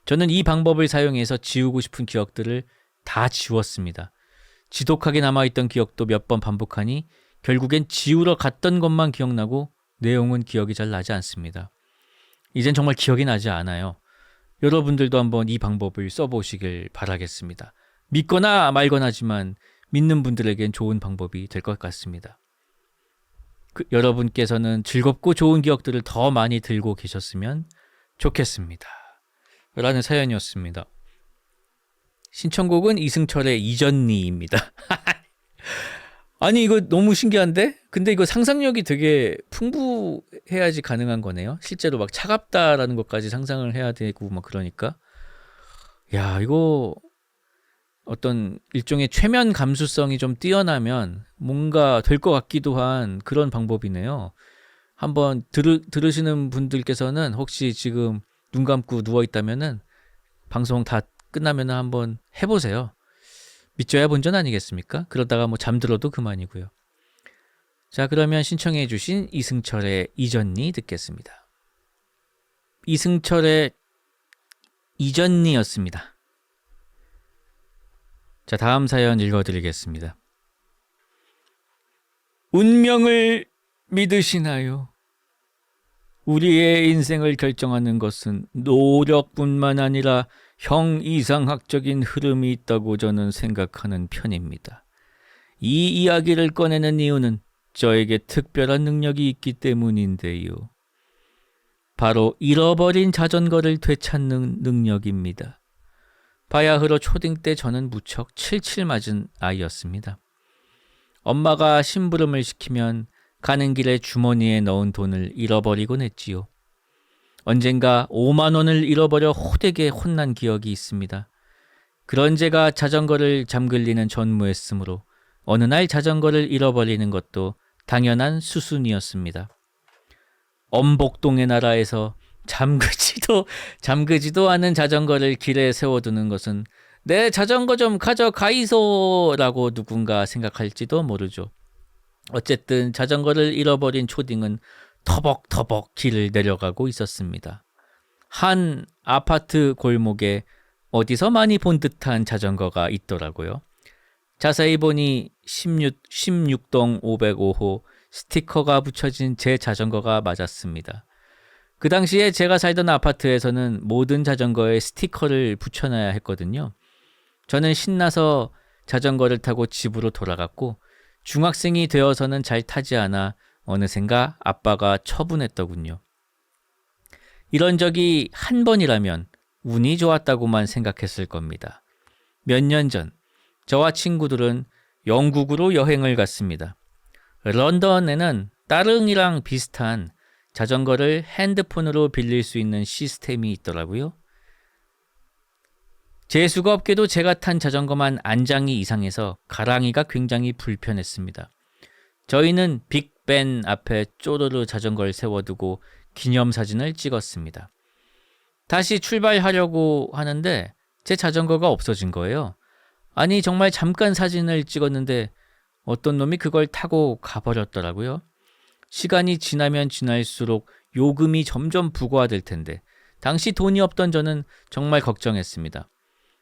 저는 이 방법을 사용해서 지우고 싶은 기억들을 다 지웠습니다. 지독하게 남아있던 기억도 몇 번 반복하니 결국엔 지우러 갔던 것만 기억나고 내용은 기억이 잘 나지 않습니다. 이젠 정말 기억이 나지 않아요. 여러분들도 한번 이 방법을 써보시길 바라겠습니다. 믿거나 말거나지만 믿는 분들에겐 좋은 방법이 될 것 같습니다. 여러분께서는 즐겁고 좋은 기억들을 더 많이 들고 계셨으면 좋겠습니다. 라는 사연이었습니다. 신청곡은 이승철의 이전니입니다. 아니, 이거 너무 신기한데? 근데 이거 상상력이 되게 풍부해야지 가능한 거네요. 실제로 막 차갑다라는 것까지 상상을 해야 되고 막 그러니까. 야, 이거 어떤 일종의 최면 감수성이 좀 뛰어나면 뭔가 될 것 같기도 한 그런 방법이네요. 한번 들으시는 분들께서는 혹시 지금 눈 감고 누워있다면은 방송 다 끝나면 한번 해보세요. 믿져야 본전 아니겠습니까? 그러다가 뭐 잠들어도 그만이고요. 자, 그러면 신청해 주신 이승철의 이전니 듣겠습니다. 이승철의 이전니였습니다. 자, 다음 사연 읽어드리겠습니다. 운명을 믿으시나요? 우리의 인생을 결정하는 것은 노력뿐만 아니라 형이상학적인 흐름이 있다고 저는 생각하는 편입니다. 이 이야기를 꺼내는 이유는 저에게 특별한 능력이 있기 때문인데요. 바로 잃어버린 자전거를 되찾는 능력입니다. 바야흐로 초딩 때 저는 무척 칠칠 맞은 아이였습니다. 엄마가 심부름을 시키면 가는 길에 주머니에 넣은 돈을 잃어버리곤 했지요. 언젠가 5만 원을 잃어버려 호되게 혼난 기억이 있습니다. 그런 제가 자전거를 잠글리는 전무했으므로 어느 날 자전거를 잃어버리는 것도 당연한 수순이었습니다. 엄복동의 나라에서 잠그지도 않은 자전거를 길에 세워두는 것은 내 자전거 좀 가져가이소라고 누군가 생각할지도 모르죠. 어쨌든 자전거를 잃어버린 초딩은 터벅터벅 길을 내려가고 있었습니다. 한 아파트 골목에 어디서 많이 본 듯한 자전거가 있더라고요. 자세히 보니 16동 505호 스티커가 붙여진 제 자전거가 맞았습니다. 그 당시에 제가 살던 아파트에서는 모든 자전거에 스티커를 붙여놔야 했거든요. 저는 신나서 자전거를 타고 집으로 돌아갔고 중학생이 되어서는 잘 타지 않아 어느샌가 아빠가 처분했더군요. 이런 적이 한 번이라면 운이 좋았다고만 생각했을 겁니다. 몇 년 전 저와 친구들은 영국으로 여행을 갔습니다. 런던에는 따릉이랑 비슷한 자전거를 핸드폰으로 빌릴 수 있는 시스템이 있더라고요. 재수가 없게도 제가 탄 자전거만 안장이 이상해서 가랑이가 굉장히 불편했습니다. 저희는 빅벤 앞에 쪼르르 자전거를 세워두고 기념사진을 찍었습니다. 다시 출발하려고 하는데 제 자전거가 없어진 거예요. 아니 정말 잠깐 사진을 찍었는데 어떤 놈이 그걸 타고 가버렸더라고요. 시간이 지나면 지날수록 요금이 점점 부과될 텐데 당시 돈이 없던 저는 정말 걱정했습니다.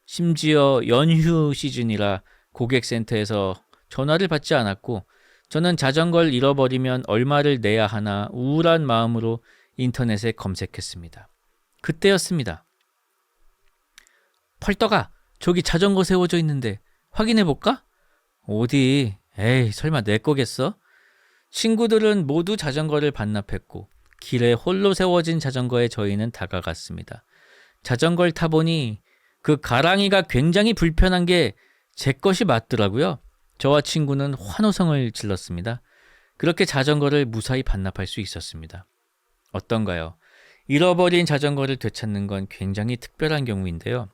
심지어 연휴 시즌이라 고객센터에서 전화를 받지 않았고 저는 자전거를 잃어버리면 얼마를 내야 하나 우울한 마음으로 인터넷에 검색했습니다. 그때였습니다. 펄떡아, 저기 자전거 세워져 있는데 확인해볼까? 어디? 에이, 설마 내 거겠어? 친구들은 모두 자전거를 반납했고 길에 홀로 세워진 자전거에 저희는 다가갔습니다. 자전거를 타보니 그 가랑이가 굉장히 불편한 게 제 것이 맞더라고요. 저와 친구는 환호성을 질렀습니다. 그렇게 자전거를 무사히 반납할 수 있었습니다. 어떤가요? 잃어버린 자전거를 되찾는 건 굉장히 특별한 경우인데요.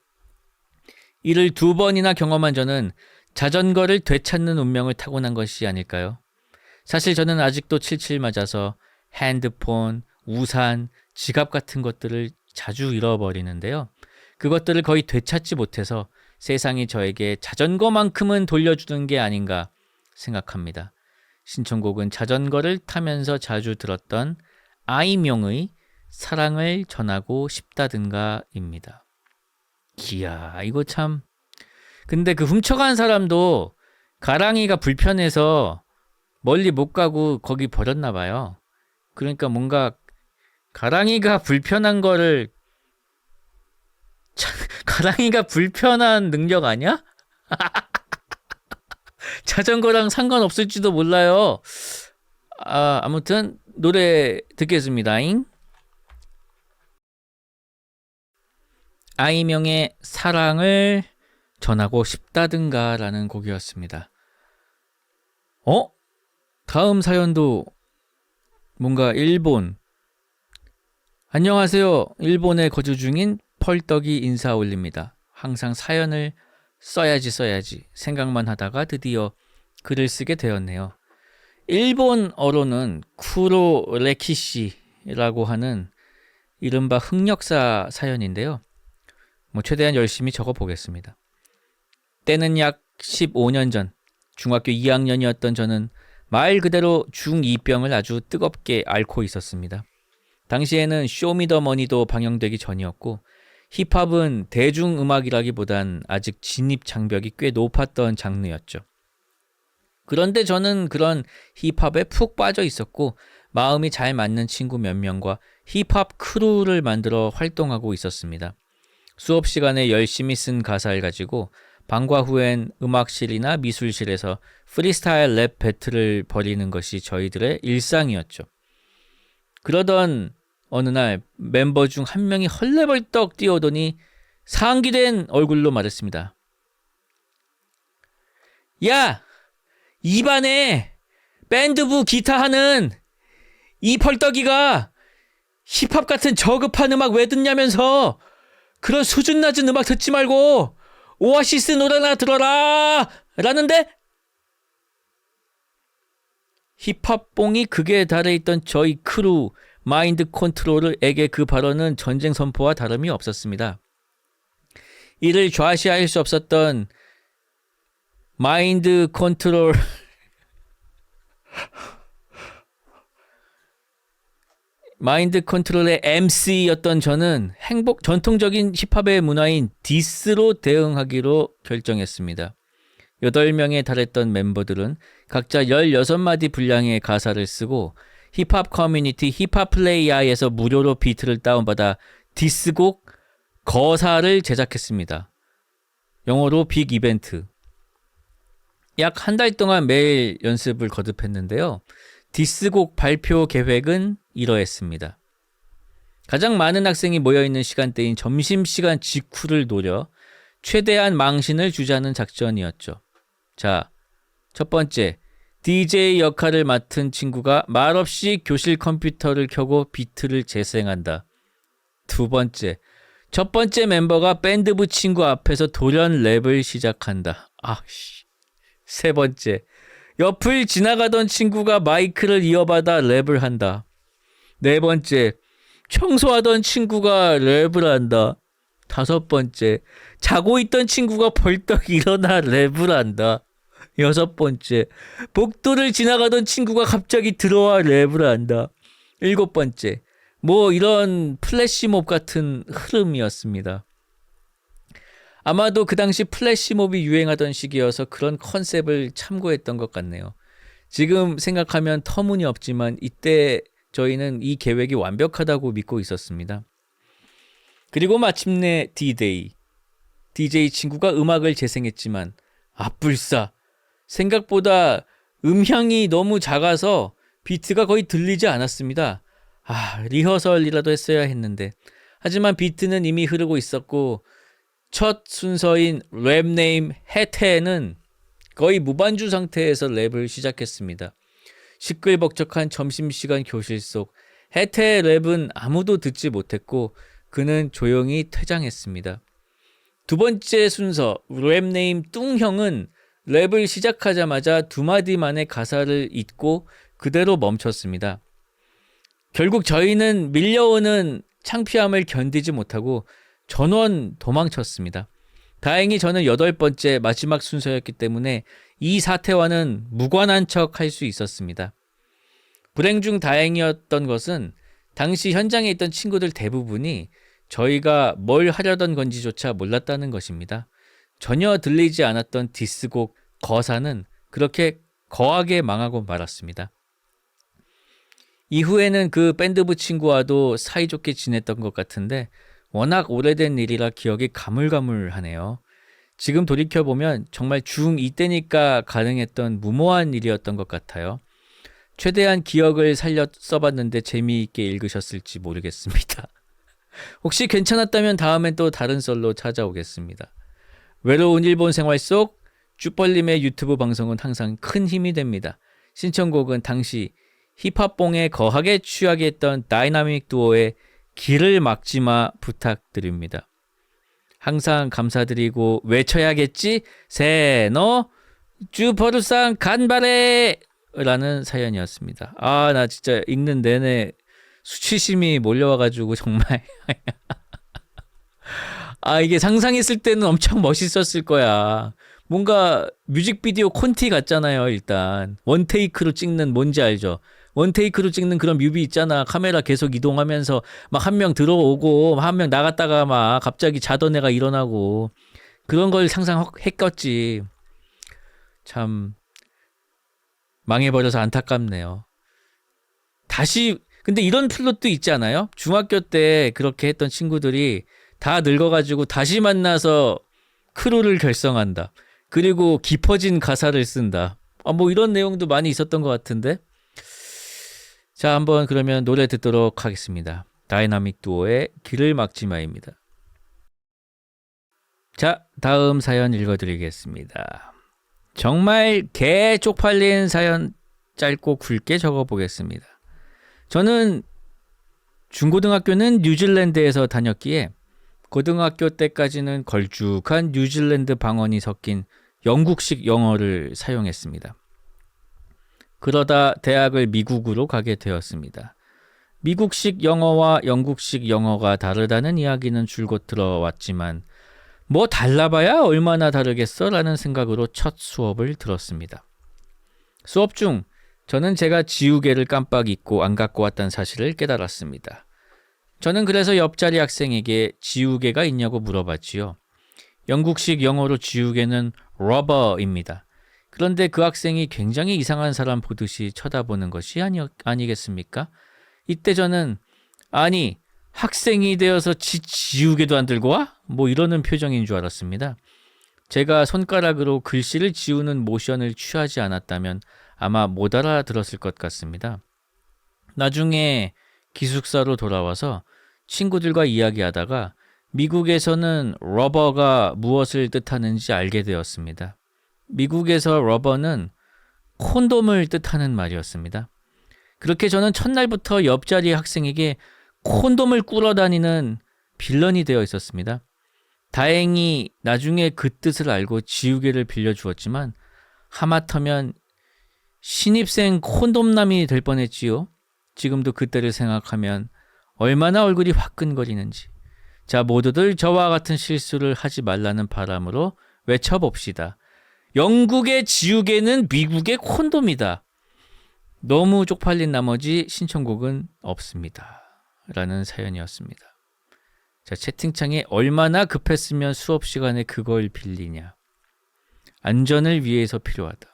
이를 2번이나 경험한 저는 자전거를 되찾는 운명을 타고난 것이 아닐까요? 사실 저는 아직도 칠칠 맞아서 핸드폰, 우산, 지갑 같은 것들을 자주 잃어버리는데요. 그것들을 거의 되찾지 못해서 세상이 저에게 자전거만큼은 돌려주는 게 아닌가 생각합니다. 신청곡은 자전거를 타면서 자주 들었던 아이명의 사랑을 전하고 싶다든가입니다. 이야, 이거 참. 근데 그 훔쳐간 사람도 가랑이가 불편해서 멀리 못 가고 거기 버렸나 봐요. 그러니까 뭔가 가랑이가 불편한 거를 가랑이가 불편한 능력 아니야? 자전거랑 상관없을지도 몰라요. 아무튼 노래 듣겠습니다잉. 아이명의 사랑을 전하고 싶다든가 라는 곡이었습니다. 다음 사연도 뭔가 일본. 안녕하세요. 일본에 거주 중인 펄떡이 인사 올립니다. 항상 사연을 써야지 생각만 하다가 드디어 글을 쓰게 되었네요. 일본어로는 쿠로레키시라고 하는 이른바 흑역사 사연인데요. 최대한 열심히 적어보겠습니다. 때는 약 15년 전 중학교 2학년이었던 저는 말 그대로 중2병을 아주 뜨겁게 앓고 있었습니다. 당시에는 쇼미더머니도 방영되기 전이었고 힙합은 대중음악이라기보단 아직 진입장벽이 꽤 높았던 장르였죠. 그런데 저는 그런 힙합에 푹 빠져 있었고 마음이 잘 맞는 친구 몇 명과 힙합 크루를 만들어 활동하고 있었습니다. 수업 시간에 열심히 쓴 가사를 가지고 방과 후엔 음악실이나 미술실에서 프리스타일 랩 배틀을 벌이는 것이 저희들의 일상이었죠. 그러던 어느 날 멤버 중 한 명이 헐레벌떡 뛰어오더니 상기된 얼굴로 말했습니다. 야! 이 반에 밴드부 기타 하는 이 펄떡이가 힙합 같은 저급한 음악 왜 듣냐면서 그런 수준 낮은 음악 듣지 말고 오아시스 노래나 들어라! 라는데 힙합뽕이 극에 달해 있던 저희 크루 마인드 컨트롤에게 그 발언은 전쟁 선포와 다름이 없었습니다. 이를 좌시할 수 없었던 마인드 컨트롤 마인드 컨트롤의 MC였던 저는 전통적인 힙합의 문화인 디스로 대응하기로 결정했습니다. 8명에 달했던 멤버들은 각자 16마디 분량의 가사를 쓰고 힙합 커뮤니티 힙합 플레이야에서 무료로 비트를 다운받아 디스곡 거사를 제작했습니다. 영어로 빅 이벤트. 약 한 달 동안 매일 연습을 거듭했는데요. 디스곡 발표 계획은 이러했습니다. 가장 많은 학생이 모여있는 시간대인 점심시간 직후를 노려 최대한 망신을 주자는 작전이었죠. 자, 첫 번째, DJ 역할을 맡은 친구가 말없이 교실 컴퓨터를 켜고 비트를 재생한다. 두 번째, 첫 번째 멤버가 밴드부 친구 앞에서 돌연 랩을 시작한다. 세 번째, 옆을 지나가던 친구가 마이크를 이어받아 랩을 한다. 네 번째, 청소하던 친구가 랩을 한다. 다섯 번째, 자고 있던 친구가 벌떡 일어나 랩을 한다. 여섯 번째, 복도를 지나가던 친구가 갑자기 들어와 랩을 한다. 일곱 번째, 이런 플래시몹 같은 흐름이었습니다. 아마도 그 당시 플래시몹이 유행하던 시기여서 그런 컨셉을 참고했던 것 같네요. 지금 생각하면 터무니없지만 이때 저희는 이 계획이 완벽하다고 믿고 있었습니다. 그리고 마침내 D-Day. DJ 친구가 음악을 재생했지만 불싸. 생각보다 음향이 너무 작아서 비트가 거의 들리지 않았습니다. 리허설이라도 했어야 했는데. 하지만 비트는 이미 흐르고 있었고 첫 순서인 랩네임 해태는 거의 무반주 상태에서 랩을 시작했습니다. 시끌벅적한 점심시간 교실 속 해태의 랩은 아무도 듣지 못했고 그는 조용히 퇴장했습니다. 두 번째 순서 랩네임 뚱형은 랩을 시작하자마자 두 마디 만에 가사를 잊고 그대로 멈췄습니다. 결국 저희는 밀려오는 창피함을 견디지 못하고 전원 도망쳤습니다. 다행히 저는 8번째 마지막 순서였기 때문에 이 사태와는 무관한 척 할 수 있었습니다. 불행 중 다행이었던 것은 당시 현장에 있던 친구들 대부분이 저희가 뭘 하려던 건지조차 몰랐다는 것입니다. 전혀 들리지 않았던 디스곡 거사는 그렇게 거하게 망하고 말았습니다. 이후에는 그 밴드부 친구와도 사이좋게 지냈던 것 같은데 워낙 오래된 일이라 기억이 가물가물하네요. 지금 돌이켜보면 정말 중2 때니까 가능했던 무모한 일이었던 것 같아요. 최대한 기억을 살려 써봤는데 재미있게 읽으셨을지 모르겠습니다. 혹시 괜찮았다면 다음엔 또 다른 썰로 찾아오겠습니다. 외로운 일본 생활 속 쭈벌님의 유튜브 방송은 항상 큰 힘이 됩니다. 신청곡은 당시 힙합봉에 거하게 취하게 했던 다이나믹 두오의 길을 막지마 부탁드립니다. 항상 감사드리고 외쳐야겠지? 세노 쭈퍼루상 간발해! 라는 사연이었습니다. 나 진짜 읽는 내내 수치심이 몰려와가지고 정말 이게 상상했을 때는 엄청 멋있었을 거야. 뭔가 뮤직비디오 콘티 같잖아요. 일단 원테이크로 찍는 뭔지 알죠? 원테이크로 찍는 그런 뮤비 있잖아. 카메라 계속 이동하면서 막 한 명 들어오고 한 명 나갔다가 막 갑자기 자던 애가 일어나고 그런 걸 상상했겠지. 참 망해버려서 안타깝네요. 근데 이런 플롯도 있지 않아요? 중학교 때 그렇게 했던 친구들이 다 늙어가지고 다시 만나서 크루를 결성한다. 그리고 깊어진 가사를 쓴다. 이런 내용도 많이 있었던 것 같은데. 자, 한번 그러면 노래 듣도록 하겠습니다. 다이나믹 두오의 길을 막지마입니다. 자, 다음 사연 읽어드리겠습니다. 정말 개 쪽팔린 사연 짧고 굵게 적어보겠습니다. 저는 중고등학교는 뉴질랜드에서 다녔기에 고등학교 때까지는 걸쭉한 뉴질랜드 방언이 섞인 영국식 영어를 사용했습니다. 그러다 대학을 미국으로 가게 되었습니다. 미국식 영어와 영국식 영어가 다르다는 이야기는 줄곧 들어왔지만 뭐 달라봐야 얼마나 다르겠어? 라는 생각으로 첫 수업을 들었습니다. 수업 중 저는 제가 지우개를 깜빡 잊고 안 갖고 왔다는 사실을 깨달았습니다. 저는 그래서 옆자리 학생에게 지우개가 있냐고 물어봤지요. 영국식 영어로 지우개는 rubber입니다. 그런데 그 학생이 굉장히 이상한 사람 보듯이 쳐다보는 것이 아니겠습니까? 이때 저는 아니 학생이 되어서 지우개도 안 들고 와? 뭐 이러는 표정인 줄 알았습니다. 제가 손가락으로 글씨를 지우는 모션을 취하지 않았다면 아마 못 알아들었을 것 같습니다. 나중에 기숙사로 돌아와서 친구들과 이야기하다가 미국에서는 러버가 무엇을 뜻하는지 알게 되었습니다. 미국에서 러버는 콘돔을 뜻하는 말이었습니다. 그렇게 저는 첫날부터 옆자리 학생에게 콘돔을 꿇어다니는 빌런이 되어 있었습니다. 다행히 나중에 그 뜻을 알고 지우개를 빌려주었지만 하마터면 신입생 콘돔남이 될 뻔했지요. 지금도 그때를 생각하면 얼마나 얼굴이 화끈거리는지. 자, 모두들 저와 같은 실수를 하지 말라는 바람으로 외쳐봅시다. 영국의 지우개는 미국의 콘돔이다. 너무 쪽팔린 나머지 신청곡은 없습니다. 라는 사연이었습니다. 자, 채팅창에 얼마나 급했으면 수업 시간에 그걸 빌리냐. 안전을 위해서 필요하다.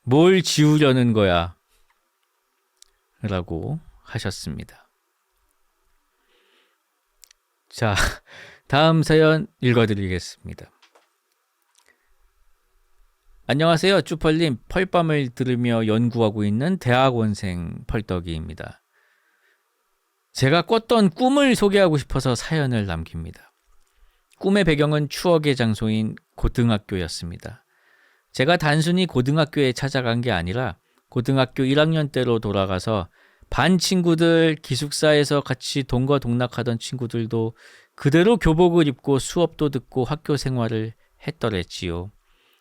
뭘 지우려는 거야? 라고 하셨습니다. 자, 다음 사연 읽어드리겠습니다. 안녕하세요. 쭈펄님, 펄밤을 들으며 연구하고 있는 대학원생 펄떡이입니다. 제가 꿨던 꿈을 소개하고 싶어서 사연을 남깁니다. 꿈의 배경은 추억의 장소인 고등학교였습니다. 제가 단순히 교회에 찾아간 게 아니라 고등학교 1학년 때로 돌아가서 반 친구들, 기숙사에서 같이 동거동락하던 친구들도 그대로 교복을 입고 수업도 듣고 학교 생활을 했더랬지요.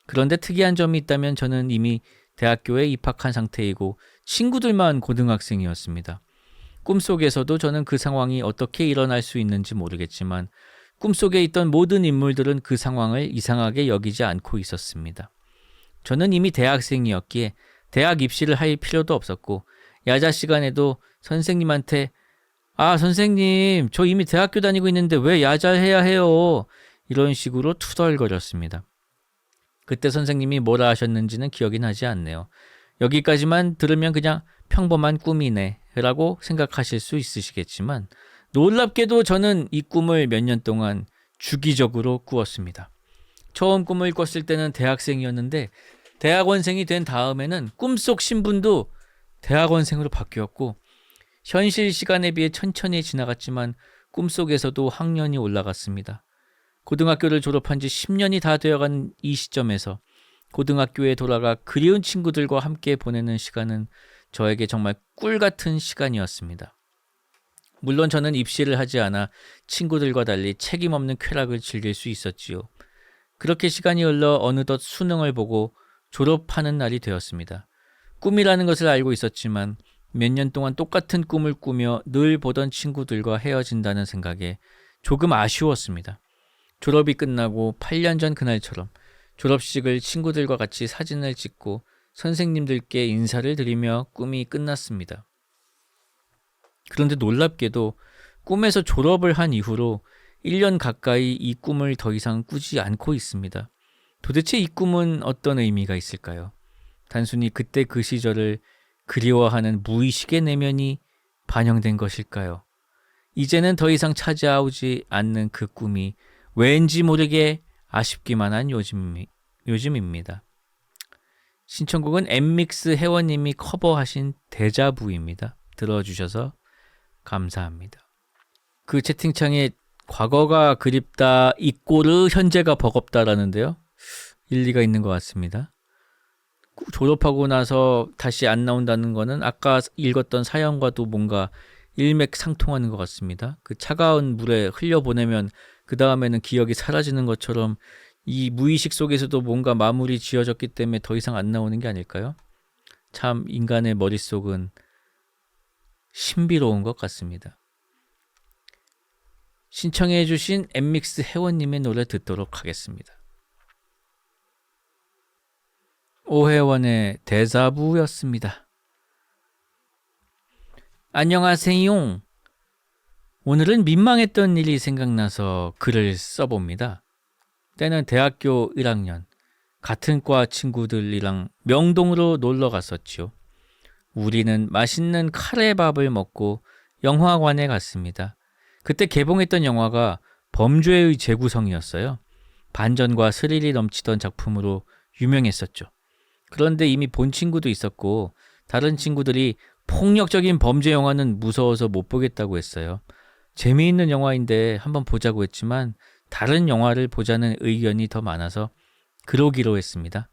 그런데 특이한 점이 있다면 저는 이미 대학교에 입학한 상태이고 친구들만 고등학생이었습니다. 꿈속에서도 저는 그 상황이 어떻게 일어날 수 있는지 모르겠지만 꿈속에 있던 모든 인물들은 그 상황을 이상하게 여기지 않고 있었습니다. 저는 이미 대학생이었기에 대학 입시를 할 필요도 없었고 야자 시간에도 선생님한테 선생님 저 이미 대학교 다니고 있는데 왜 야자를 해야 해요? 이런 식으로 투덜거렸습니다. 그때 선생님이 뭐라 하셨는지는 기억이 나지 않네요. 여기까지만 들으면 그냥 평범한 꿈이네 라고 생각하실 수 있으시겠지만 놀랍게도 저는 이 꿈을 몇 년 동안 주기적으로 꾸었습니다. 처음 꿈을 꿨을 때는 대학생이었는데 대학원생이 된 다음에는 꿈속 신분도 대학원생으로 바뀌었고 현실 시간에 비해 천천히 지나갔지만 꿈속에서도 학년이 올라갔습니다. 고등학교를 졸업한 지 10년이 다 되어간 이 시점에서 고등학교에 돌아가 그리운 친구들과 함께 보내는 시간은 저에게 정말 꿀같은 시간이었습니다. 물론 저는 입시를 하지 않아 친구들과 달리 책임 없는 쾌락을 즐길 수 있었지요. 그렇게 시간이 흘러 어느덧 수능을 보고 졸업하는 날이 되었습니다. 꿈이라는 것을 알고 있었지만 몇 년 동안 똑같은 꿈을 꾸며 늘 보던 친구들과 헤어진다는 생각에 조금 아쉬웠습니다. 졸업이 끝나고 8년 전 그날처럼 졸업식을 친구들과 같이 사진을 찍고 선생님들께 인사를 드리며 꿈이 끝났습니다. 그런데 놀랍게도 꿈에서 졸업을 한 이후로 1년 가까이 이 꿈을 더 이상 꾸지 않고 있습니다. 도대체 이 꿈은 어떤 의미가 있을까요? 단순히 그때 그 시절을 그리워하는 무의식의 내면이 반영된 것일까요? 이제는 더 이상 찾아오지 않는 그 꿈이 왠지 모르게 아쉽기만 한 요즘입니다. 신청곡은 엠믹스 회원님이 커버하신 데자부입니다. 들어주셔서 감사합니다. 그 채팅창에 과거가 그립다 이꼬르 현재가 버겁다라는데요. 일리가 있는 것 같습니다. 졸업하고 나서 다시 안 나온다는 거는 아까 읽었던 사연과도 뭔가 일맥상통하는 것 같습니다. 그 차가운 물에 흘려보내면 그 다음에는 기억이 사라지는 것처럼 이 무의식 속에서도 뭔가 마무리 지어졌기 때문에 더 이상 안 나오는 게 아닐까요? 참 인간의 머릿속은 신비로운 것 같습니다. 신청해주신 엠믹스 회원님의 노래 듣도록 하겠습니다. 오회원의 데자부였습니다. 안녕하세요. 오늘은 민망했던 일이 생각나서 글을 써봅니다. 때는 대학교 1학년, 같은 과 친구들이랑 명동으로 놀러 갔었지요. 우리는 맛있는 카레밥을 먹고 영화관에 갔습니다. 그때 개봉했던 영화가 범죄의 재구성이었어요. 반전과 스릴이 넘치던 작품으로 유명했었죠. 그런데 이미 본 친구도 있었고 다른 친구들이 폭력적인 범죄 영화는 무서워서 못 보겠다고 했어요. 재미있는 영화인데 한번 보자고 했지만 다른 영화를 보자는 의견이 더 많아서 그러기로 했습니다.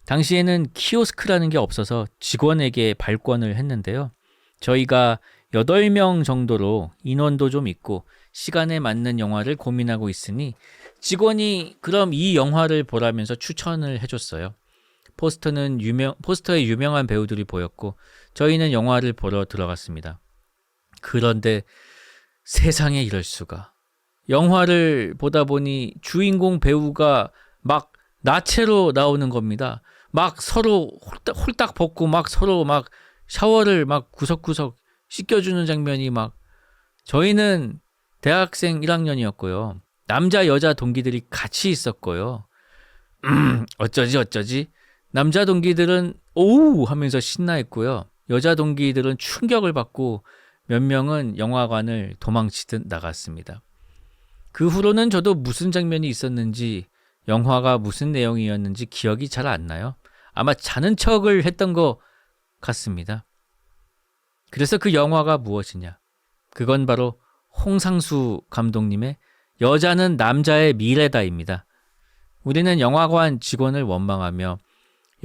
당시에는 키오스크라는 게 없어서 직원에게 발권을 했는데요. 저희가 8명 정도로 인원도 좀 있고 시간에 맞는 영화를 고민하고 있으니 직원이 그럼 이 영화를 보라면서 추천을 해줬어요. 포스터에 유명한 배우들이 보였고 저희는 영화를 보러 들어갔습니다. 그런데 세상에 이럴 수가. 영화를 보다 보니 주인공 배우가 막 나체로 나오는 겁니다. 막 서로 홀딱 벗고 막 서로 막 샤워를 막 구석구석 씻겨주는 장면이 막 저희는 대학생 1학년이었고요. 남자 여자 동기들이 같이 있었고요. 어쩌지 남자 동기들은 오우 하면서 신나했고요. 여자 동기들은 충격을 받고 몇 명은 영화관을 도망치듯 나갔습니다. 그 후로는 저도 무슨 장면이 있었는지 영화가 무슨 내용이었는지 기억이 잘 안 나요. 아마 자는 척을 했던 것 같습니다. 그래서 그 영화가 무엇이냐? 그건 바로 홍상수 감독님의 여자는 남자의 미래다입니다. 우리는 영화관 직원을 원망하며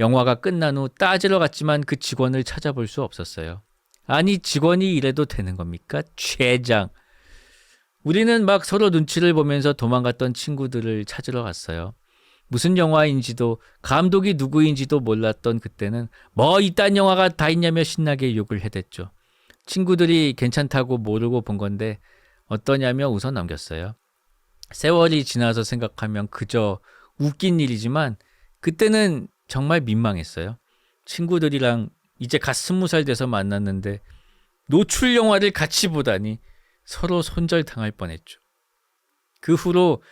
영화가 끝난 후 따지러 갔지만 그 직원을 찾아볼 수 없었어요. 아니 직원이 이래도 되는 겁니까? 최장. 우리는 막 서로 눈치를 보면서 도망갔던 친구들을 찾으러 갔어요. 무슨 영화인지도 감독이 누구인지도 몰랐던 그때는 뭐 이딴 영화가 다 있냐며 신나게 욕을 해댔죠. 친구들이 괜찮다고 모르고 본 건데 어떠냐며 웃어 넘겼어요. 세월이 지나서 생각하면 그저 웃긴 일이지만 그때는 정말 민망했어요. 친구들이랑 이제 갓 20살 돼서 만났는데 노출 영화를 같이 보다니 서로 손절당할 뻔했죠. 그 후로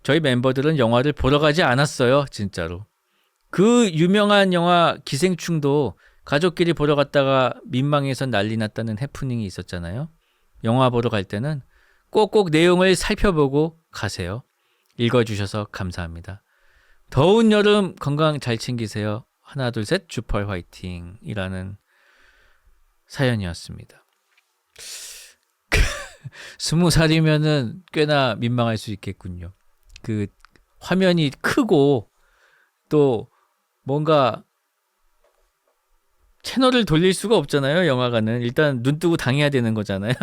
저희 멤버들은 영화를 보러 가지 않았어요. 진짜로. 그 유명한 영화 기생충도 가족끼리 보러 갔다가 민망해서 난리 났다는 해프닝이 있었잖아요. 영화 보러 갈 때는 꼭꼭 내용을 살펴보고 가세요. 읽어주셔서 감사합니다. 더운 여름 건강 잘 챙기세요. 하나 둘 셋 주펄 화이팅 이라는 사연이었습니다. 20살이면은 꽤나 민망할 수 있겠군요. 그 화면이 크고 또 뭔가 채널을 돌릴 수가 없잖아요. 영화관은 일단 눈 뜨고 당해야 되는 거잖아요.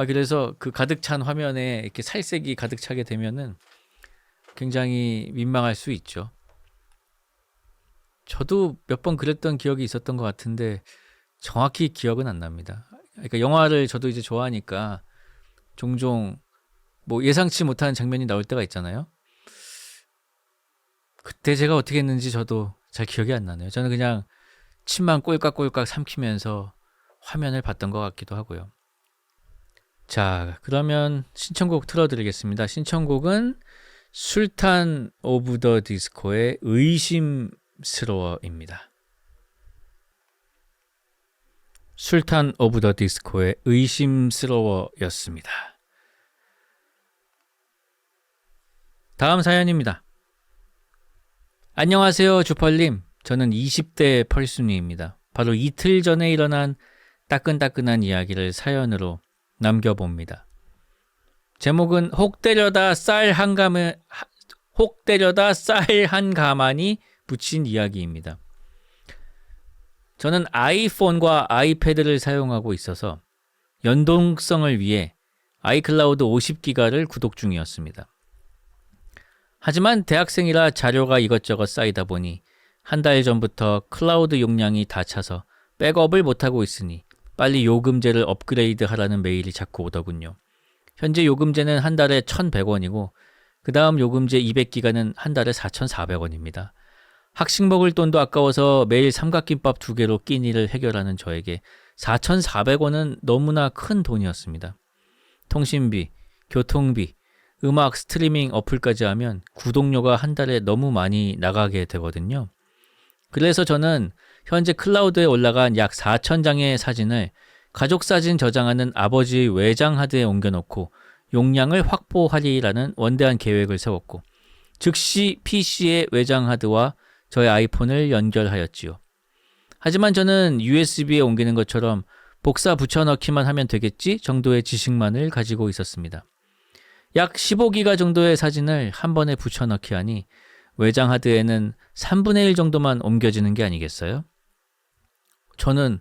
그래서 그 가득 찬 화면에 이렇게 살색이 가득 차게 되면은 굉장히 민망할 수 있죠. 저도 몇 번 그랬던 기억이 있었던 것 같은데 정확히 기억은 안 납니다. 그러니까 영화를 저도 이제 좋아하니까 종종 뭐 예상치 못한 장면이 나올 때가 있잖아요. 그때 제가 어떻게 했는지 저도 잘 기억이 안 나네요. 저는 그냥 침만 꼴깍꼴깍 삼키면서 화면을 봤던 것 같기도 하고요. 자, 그러면 신청곡 틀어드리겠습니다. 신청곡은 술탄 오브 더 디스코의 의심스러워입니다. 술탄 오브 더 디스코의 의심스러워였습니다. 다음 사연입니다. 안녕하세요 주펄님. 저는 20대 펄순이입니다. 바로 이틀 전에 일어난 따끈따끈한 이야기를 사연으로 남겨봅니다. 제목은 혹 때려다 쌀 한 가마니 붙인 이야기입니다. 저는 아이폰과 아이패드를 사용하고 있어서 연동성을 위해 아이클라우드 50기가를 구독 중이었습니다. 하지만 대학생이라 자료가 이것저것 쌓이다 보니 한 달 전부터 클라우드 용량이 다 차서 백업을 못하고 있으니 빨리 요금제를 업그레이드 하라는 메일이 자꾸 오더군요. 현재 요금제는 한 달에 1,100원이고 그 다음 요금제 200기가는 한 달에 4,400원입니다. 학식 먹을 돈도 아까워서 매일 삼각김밥 2개로 끼니를 해결하는 저에게 4,400원은 너무나 큰 돈이었습니다. 통신비, 교통비, 음악 스트리밍 어플까지 하면 구독료가 한 달에 너무 많이 나가게 되거든요. 그래서 저는 현재 클라우드에 올라간 약 4,000장의 사진을 가족 사진 저장하는 아버지의 외장 하드에 옮겨놓고 용량을 확보하리라는 원대한 계획을 세웠고 즉시 PC의 외장 하드와 저의 아이폰을 연결하였지요. 하지만 저는 USB에 옮기는 것처럼 복사 붙여넣기만 하면 되겠지 정도의 지식만을 가지고 있었습니다. 약 15기가 정도의 사진을 한 번에 붙여넣기 하니 외장 하드에는 3분의 1 정도만 옮겨지는 게 아니겠어요? 저는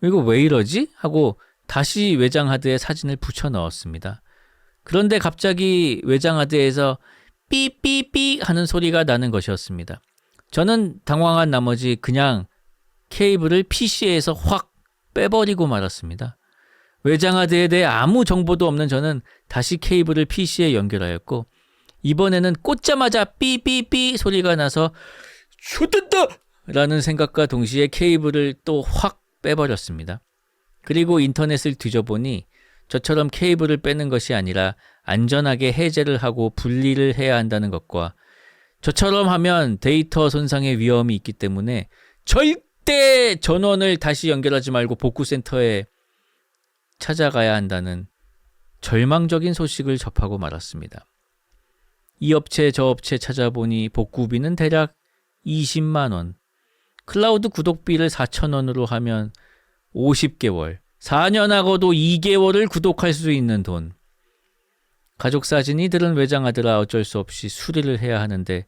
이거 왜 이러지? 하고 다시 외장 하드에 사진을 붙여 넣었습니다. 그런데 갑자기 외장 하드에서 삐삐삐 하는 소리가 나는 것이었습니다. 저는 당황한 나머지 그냥 케이블을 PC에서 확 빼버리고 말았습니다. 외장 하드에 대해 아무 정보도 없는 저는 다시 케이블을 PC에 연결하였고 이번에는 꽂자마자 삐삐삐 소리가 나서 좋됐다! 라는 생각과 동시에 케이블을 또 확 빼버렸습니다. 그리고 인터넷을 뒤져보니 저처럼 케이블을 빼는 것이 아니라 안전하게 해제를 하고 분리를 해야 한다는 것과 저처럼 하면 데이터 손상의 위험이 있기 때문에 절대 전원을 다시 연결하지 말고 복구센터에 찾아가야 한다는 절망적인 소식을 접하고 말았습니다. 이 업체 저 업체 찾아보니 복구비는 대략 20만 원, 클라우드 구독비를 4,000원으로 하면 50개월, 4년하고도 2개월을 구독할 수 있는 돈. 가족 사진이 들은 외장 하드라 어쩔 수 없이 수리를 해야 하는데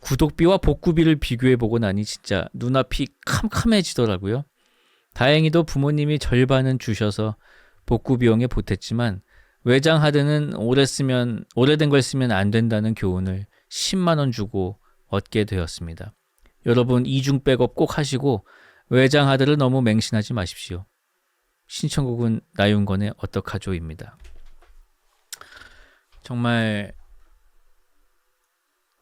구독비와 복구비를 비교해보고 나니 진짜 눈앞이 캄캄해지더라고요. 다행히도 부모님이 절반은 주셔서 복구 비용에 보탰지만 외장 하드는 오래된 걸 쓰면 안 된다는 교훈을 10만 원 주고 얻게 되었습니다. 여러분 이중 백업 꼭 하시고 외장 하드를 너무 맹신하지 마십시오. 신청곡은 나윤건의 어떡하죠입니다. 정말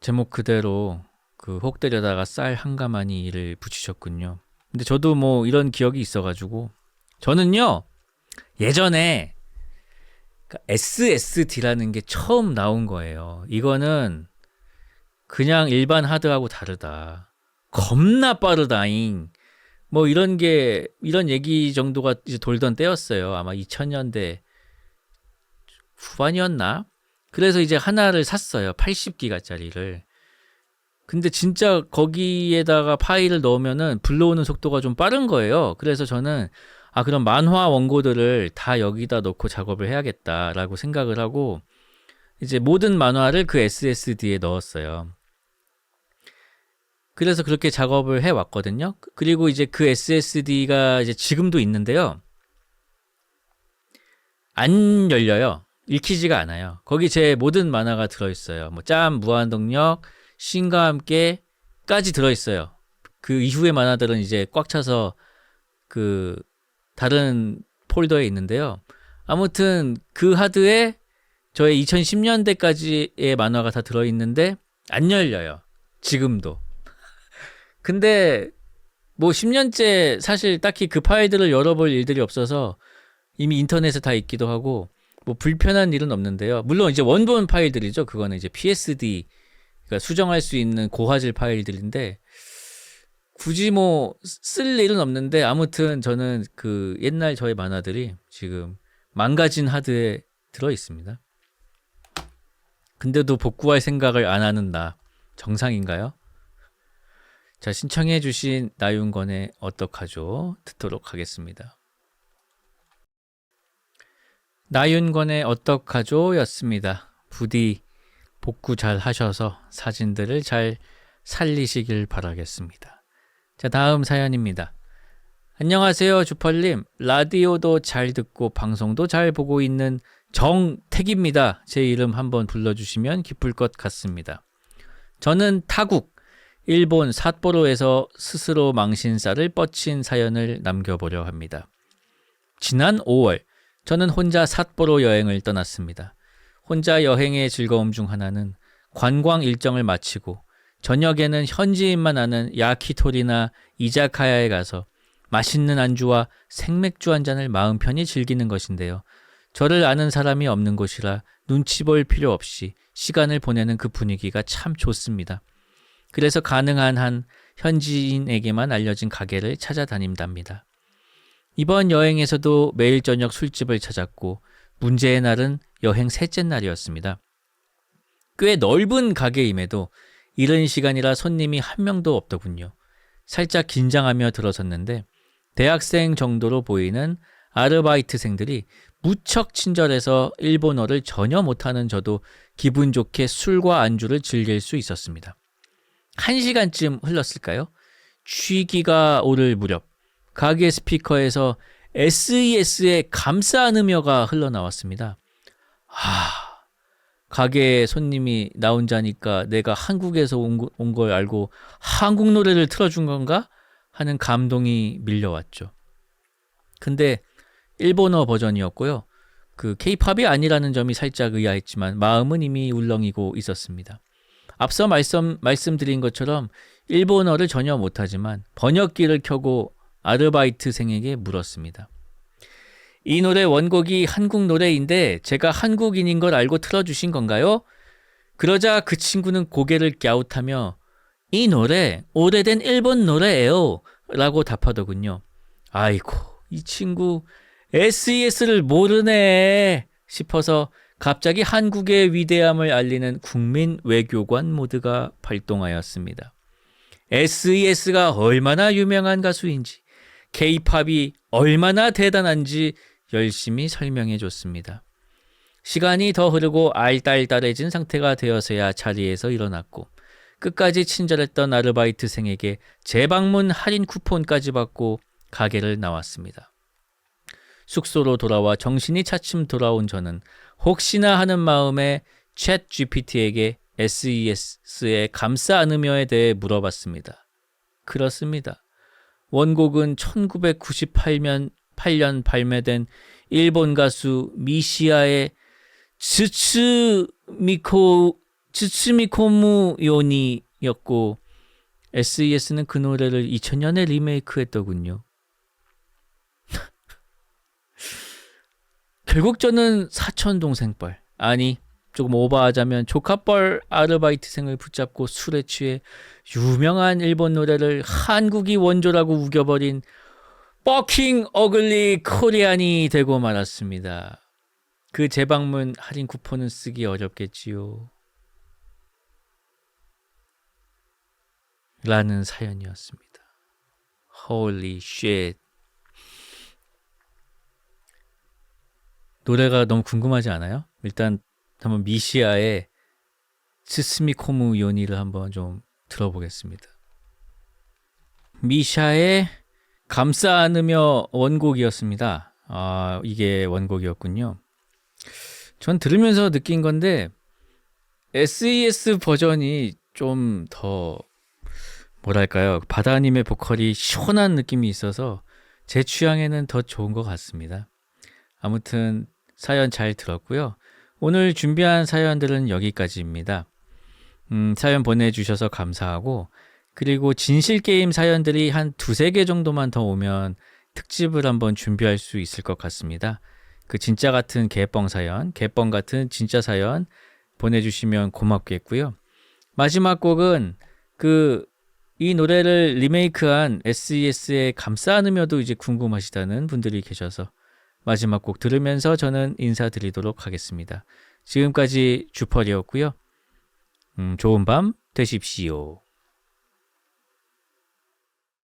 제목 그대로 그 혹 때려다가 쌀 한 가마니를 붙이셨군요. 근데 저도 뭐 이런 기억이 있어가지고 저는요 예전에 SSD라는 게 처음 나온 거예요. 이거는 그냥 일반 하드하고 다르다. 겁나 빠르다잉. 뭐 이런 얘기 정도가 이제 돌던 때였어요. 아마 2000년대 후반이었나? 그래서 이제 하나를 샀어요. 80기가짜리를. 근데 진짜 거기에다가 파일을 넣으면은 불러오는 속도가 좀 빠른 거예요. 그래서 저는 그럼 만화 원고들을 다 여기다 넣고 작업을 해야겠다라고 생각을 하고 이제 모든 만화를 그 SSD에 넣었어요. 그래서 그렇게 작업을 해왔거든요. 그리고 이제 그 SSD가 이제 지금도 있는데요. 안 열려요. 읽히지가 않아요. 거기 제 모든 만화가 들어있어요. 뭐 짬, 무한동력, 신과 함께까지 들어있어요. 그 이후의 만화들은 이제 꽉 차서 그 다른 폴더에 있는데요. 아무튼 그 하드에 저의 2010년대까지의 만화가 다 들어있는데 안 열려요. 지금도. 근데 뭐 10년째 사실 딱히 그 파일들을 열어볼 일들이 없어서 이미 인터넷에 다 있기도 하고 뭐 불편한 일은 없는데요. 물론 이제 원본 파일들이죠. 그거는 이제 PSD, 그러니까 수정할 수 있는 고화질 파일들인데 굳이 뭐 쓸 일은 없는데 아무튼 저는 그 옛날 저의 만화들이 지금 망가진 하드에 들어 있습니다. 근데도 복구할 생각을 안 하는 나 정상인가요? 자, 신청해 주신 나윤건의 어떡하죠? 듣도록 하겠습니다. 나윤건의 어떡하죠? 였습니다. 부디 복구 잘 하셔서 사진들을 잘 살리시길 바라겠습니다. 자, 다음 사연입니다. 안녕하세요, 주펄님. 라디오도 잘 듣고 방송도 잘 보고 있는 정택입니다. 제 이름 한번 불러주시면 기쁠 것 같습니다. 저는 타국, 일본 삿포로에서 스스로 망신살을 뻗친 사연을 남겨보려 합니다. 지난 5월 저는 혼자 삿포로 여행을 떠났습니다. 혼자 여행의 즐거움 중 하나는 관광 일정을 마치고 저녁에는 현지인만 아는 야키토리나 이자카야에 가서 맛있는 안주와 생맥주 한 잔을 마음 편히 즐기는 것인데요. 저를 아는 사람이 없는 곳이라 눈치 볼 필요 없이 시간을 보내는 그 분위기가 참 좋습니다. 그래서 가능한 한 현지인에게만 알려진 가게를 찾아다닌답니다. 이번 여행에서도 매일 저녁 술집을 찾았고 문제의 날은 여행 셋째 날이었습니다. 꽤 넓은 가게임에도 이른 시간이라 손님이 한 명도 없더군요. 살짝 긴장하며 들어섰는데 대학생 정도로 보이는 아르바이트생들이 무척 친절해서 일본어를 전혀 못하는 저도 기분 좋게 술과 안주를 즐길 수 있었습니다. 1시간쯤 흘렀을까요? 취기가 오를 무렵 가게 스피커에서 SES의 감사 안으며가 흘러나왔습니다. 가게에 손님이 나 혼자니까 내가 한국에서 온 걸 알고 한국 노래를 틀어준 건가? 하는 감동이 밀려왔죠. 근데 일본어 버전이었고요. 그 K-팝이 아니라는 점이 살짝 의아했지만 마음은 이미 울렁이고 있었습니다. 앞서 말씀드린 것처럼 일본어를 전혀 못하지만 번역기를 켜고 아르바이트생에게 물었습니다. 이 노래 원곡이 한국 노래인데 제가 한국인인 걸 알고 틀어주신 건가요? 그러자 그 친구는 고개를 갸웃하며 이 노래 오래된 일본 노래예요 라고 답하더군요. 아이고 이 친구 SES를 모르네 싶어서 갑자기 한국의 위대함을 알리는 국민 외교관 모드가 발동하였습니다. SES가 얼마나 유명한 가수인지 K-팝이 얼마나 대단한지 열심히 설명해 줬습니다. 시간이 더 흐르고 알딸딸해진 상태가 되어서야 자리에서 일어났고 끝까지 친절했던 아르바이트생에게 재방문 할인 쿠폰까지 받고 가게를 나왔습니다. 숙소로 돌아와 정신이 차츰 돌아온 저는 혹시나 하는 마음에 챗 GPT에게 SES의 감사 안으며에 대해 물어봤습니다. 그렇습니다. 원곡은 1998년 발매된 일본 가수 미시아의 츠츠미코무 요니였고 SES는 그 노래를 2000년에 리메이크했더군요. 결국 저는 사촌동생뻘, 아니 조금 오버하자면 조카뻘 아르바이트생을 붙잡고 술에 취해 유명한 일본 노래를 한국이 원조라고 우겨버린 버킹 어글리 코리안이 되고 말았습니다. 그 재방문 할인 쿠폰은 쓰기 어렵겠지요. 라는 사연이었습니다. Holy shit. 노래가 너무 궁금하지 않아요? 일단 한번 미시아의 스스미코무 요니를 한번 좀 들어보겠습니다. 미샤의 감싸 안으며 원곡이었습니다. 이게 원곡이었군요. 전 들으면서 느낀 건데 SES 버전이 좀 더 뭐랄까요, 바다님의 보컬이 시원한 느낌이 있어서 제 취향에는 더 좋은 것 같습니다. 아무튼 사연 잘 들었고요. 오늘 준비한 사연들은 여기까지입니다. 사연 보내주셔서 감사하고, 그리고 진실게임 사연들이 한 2-3개 정도만 더 오면 특집을 한번 준비할 수 있을 것 같습니다. 그 진짜 같은 개뻥 사연, 개뻥 같은 진짜 사연 보내주시면 고맙겠고요. 마지막 곡은 이 노래를 리메이크한 SES의 감싸 안으며도 이제 궁금하시다는 분들이 계셔서 마지막 곡 들으면서 저는 인사드리도록 하겠습니다. 지금까지 주펄이었고요. 좋은 밤 되십시오.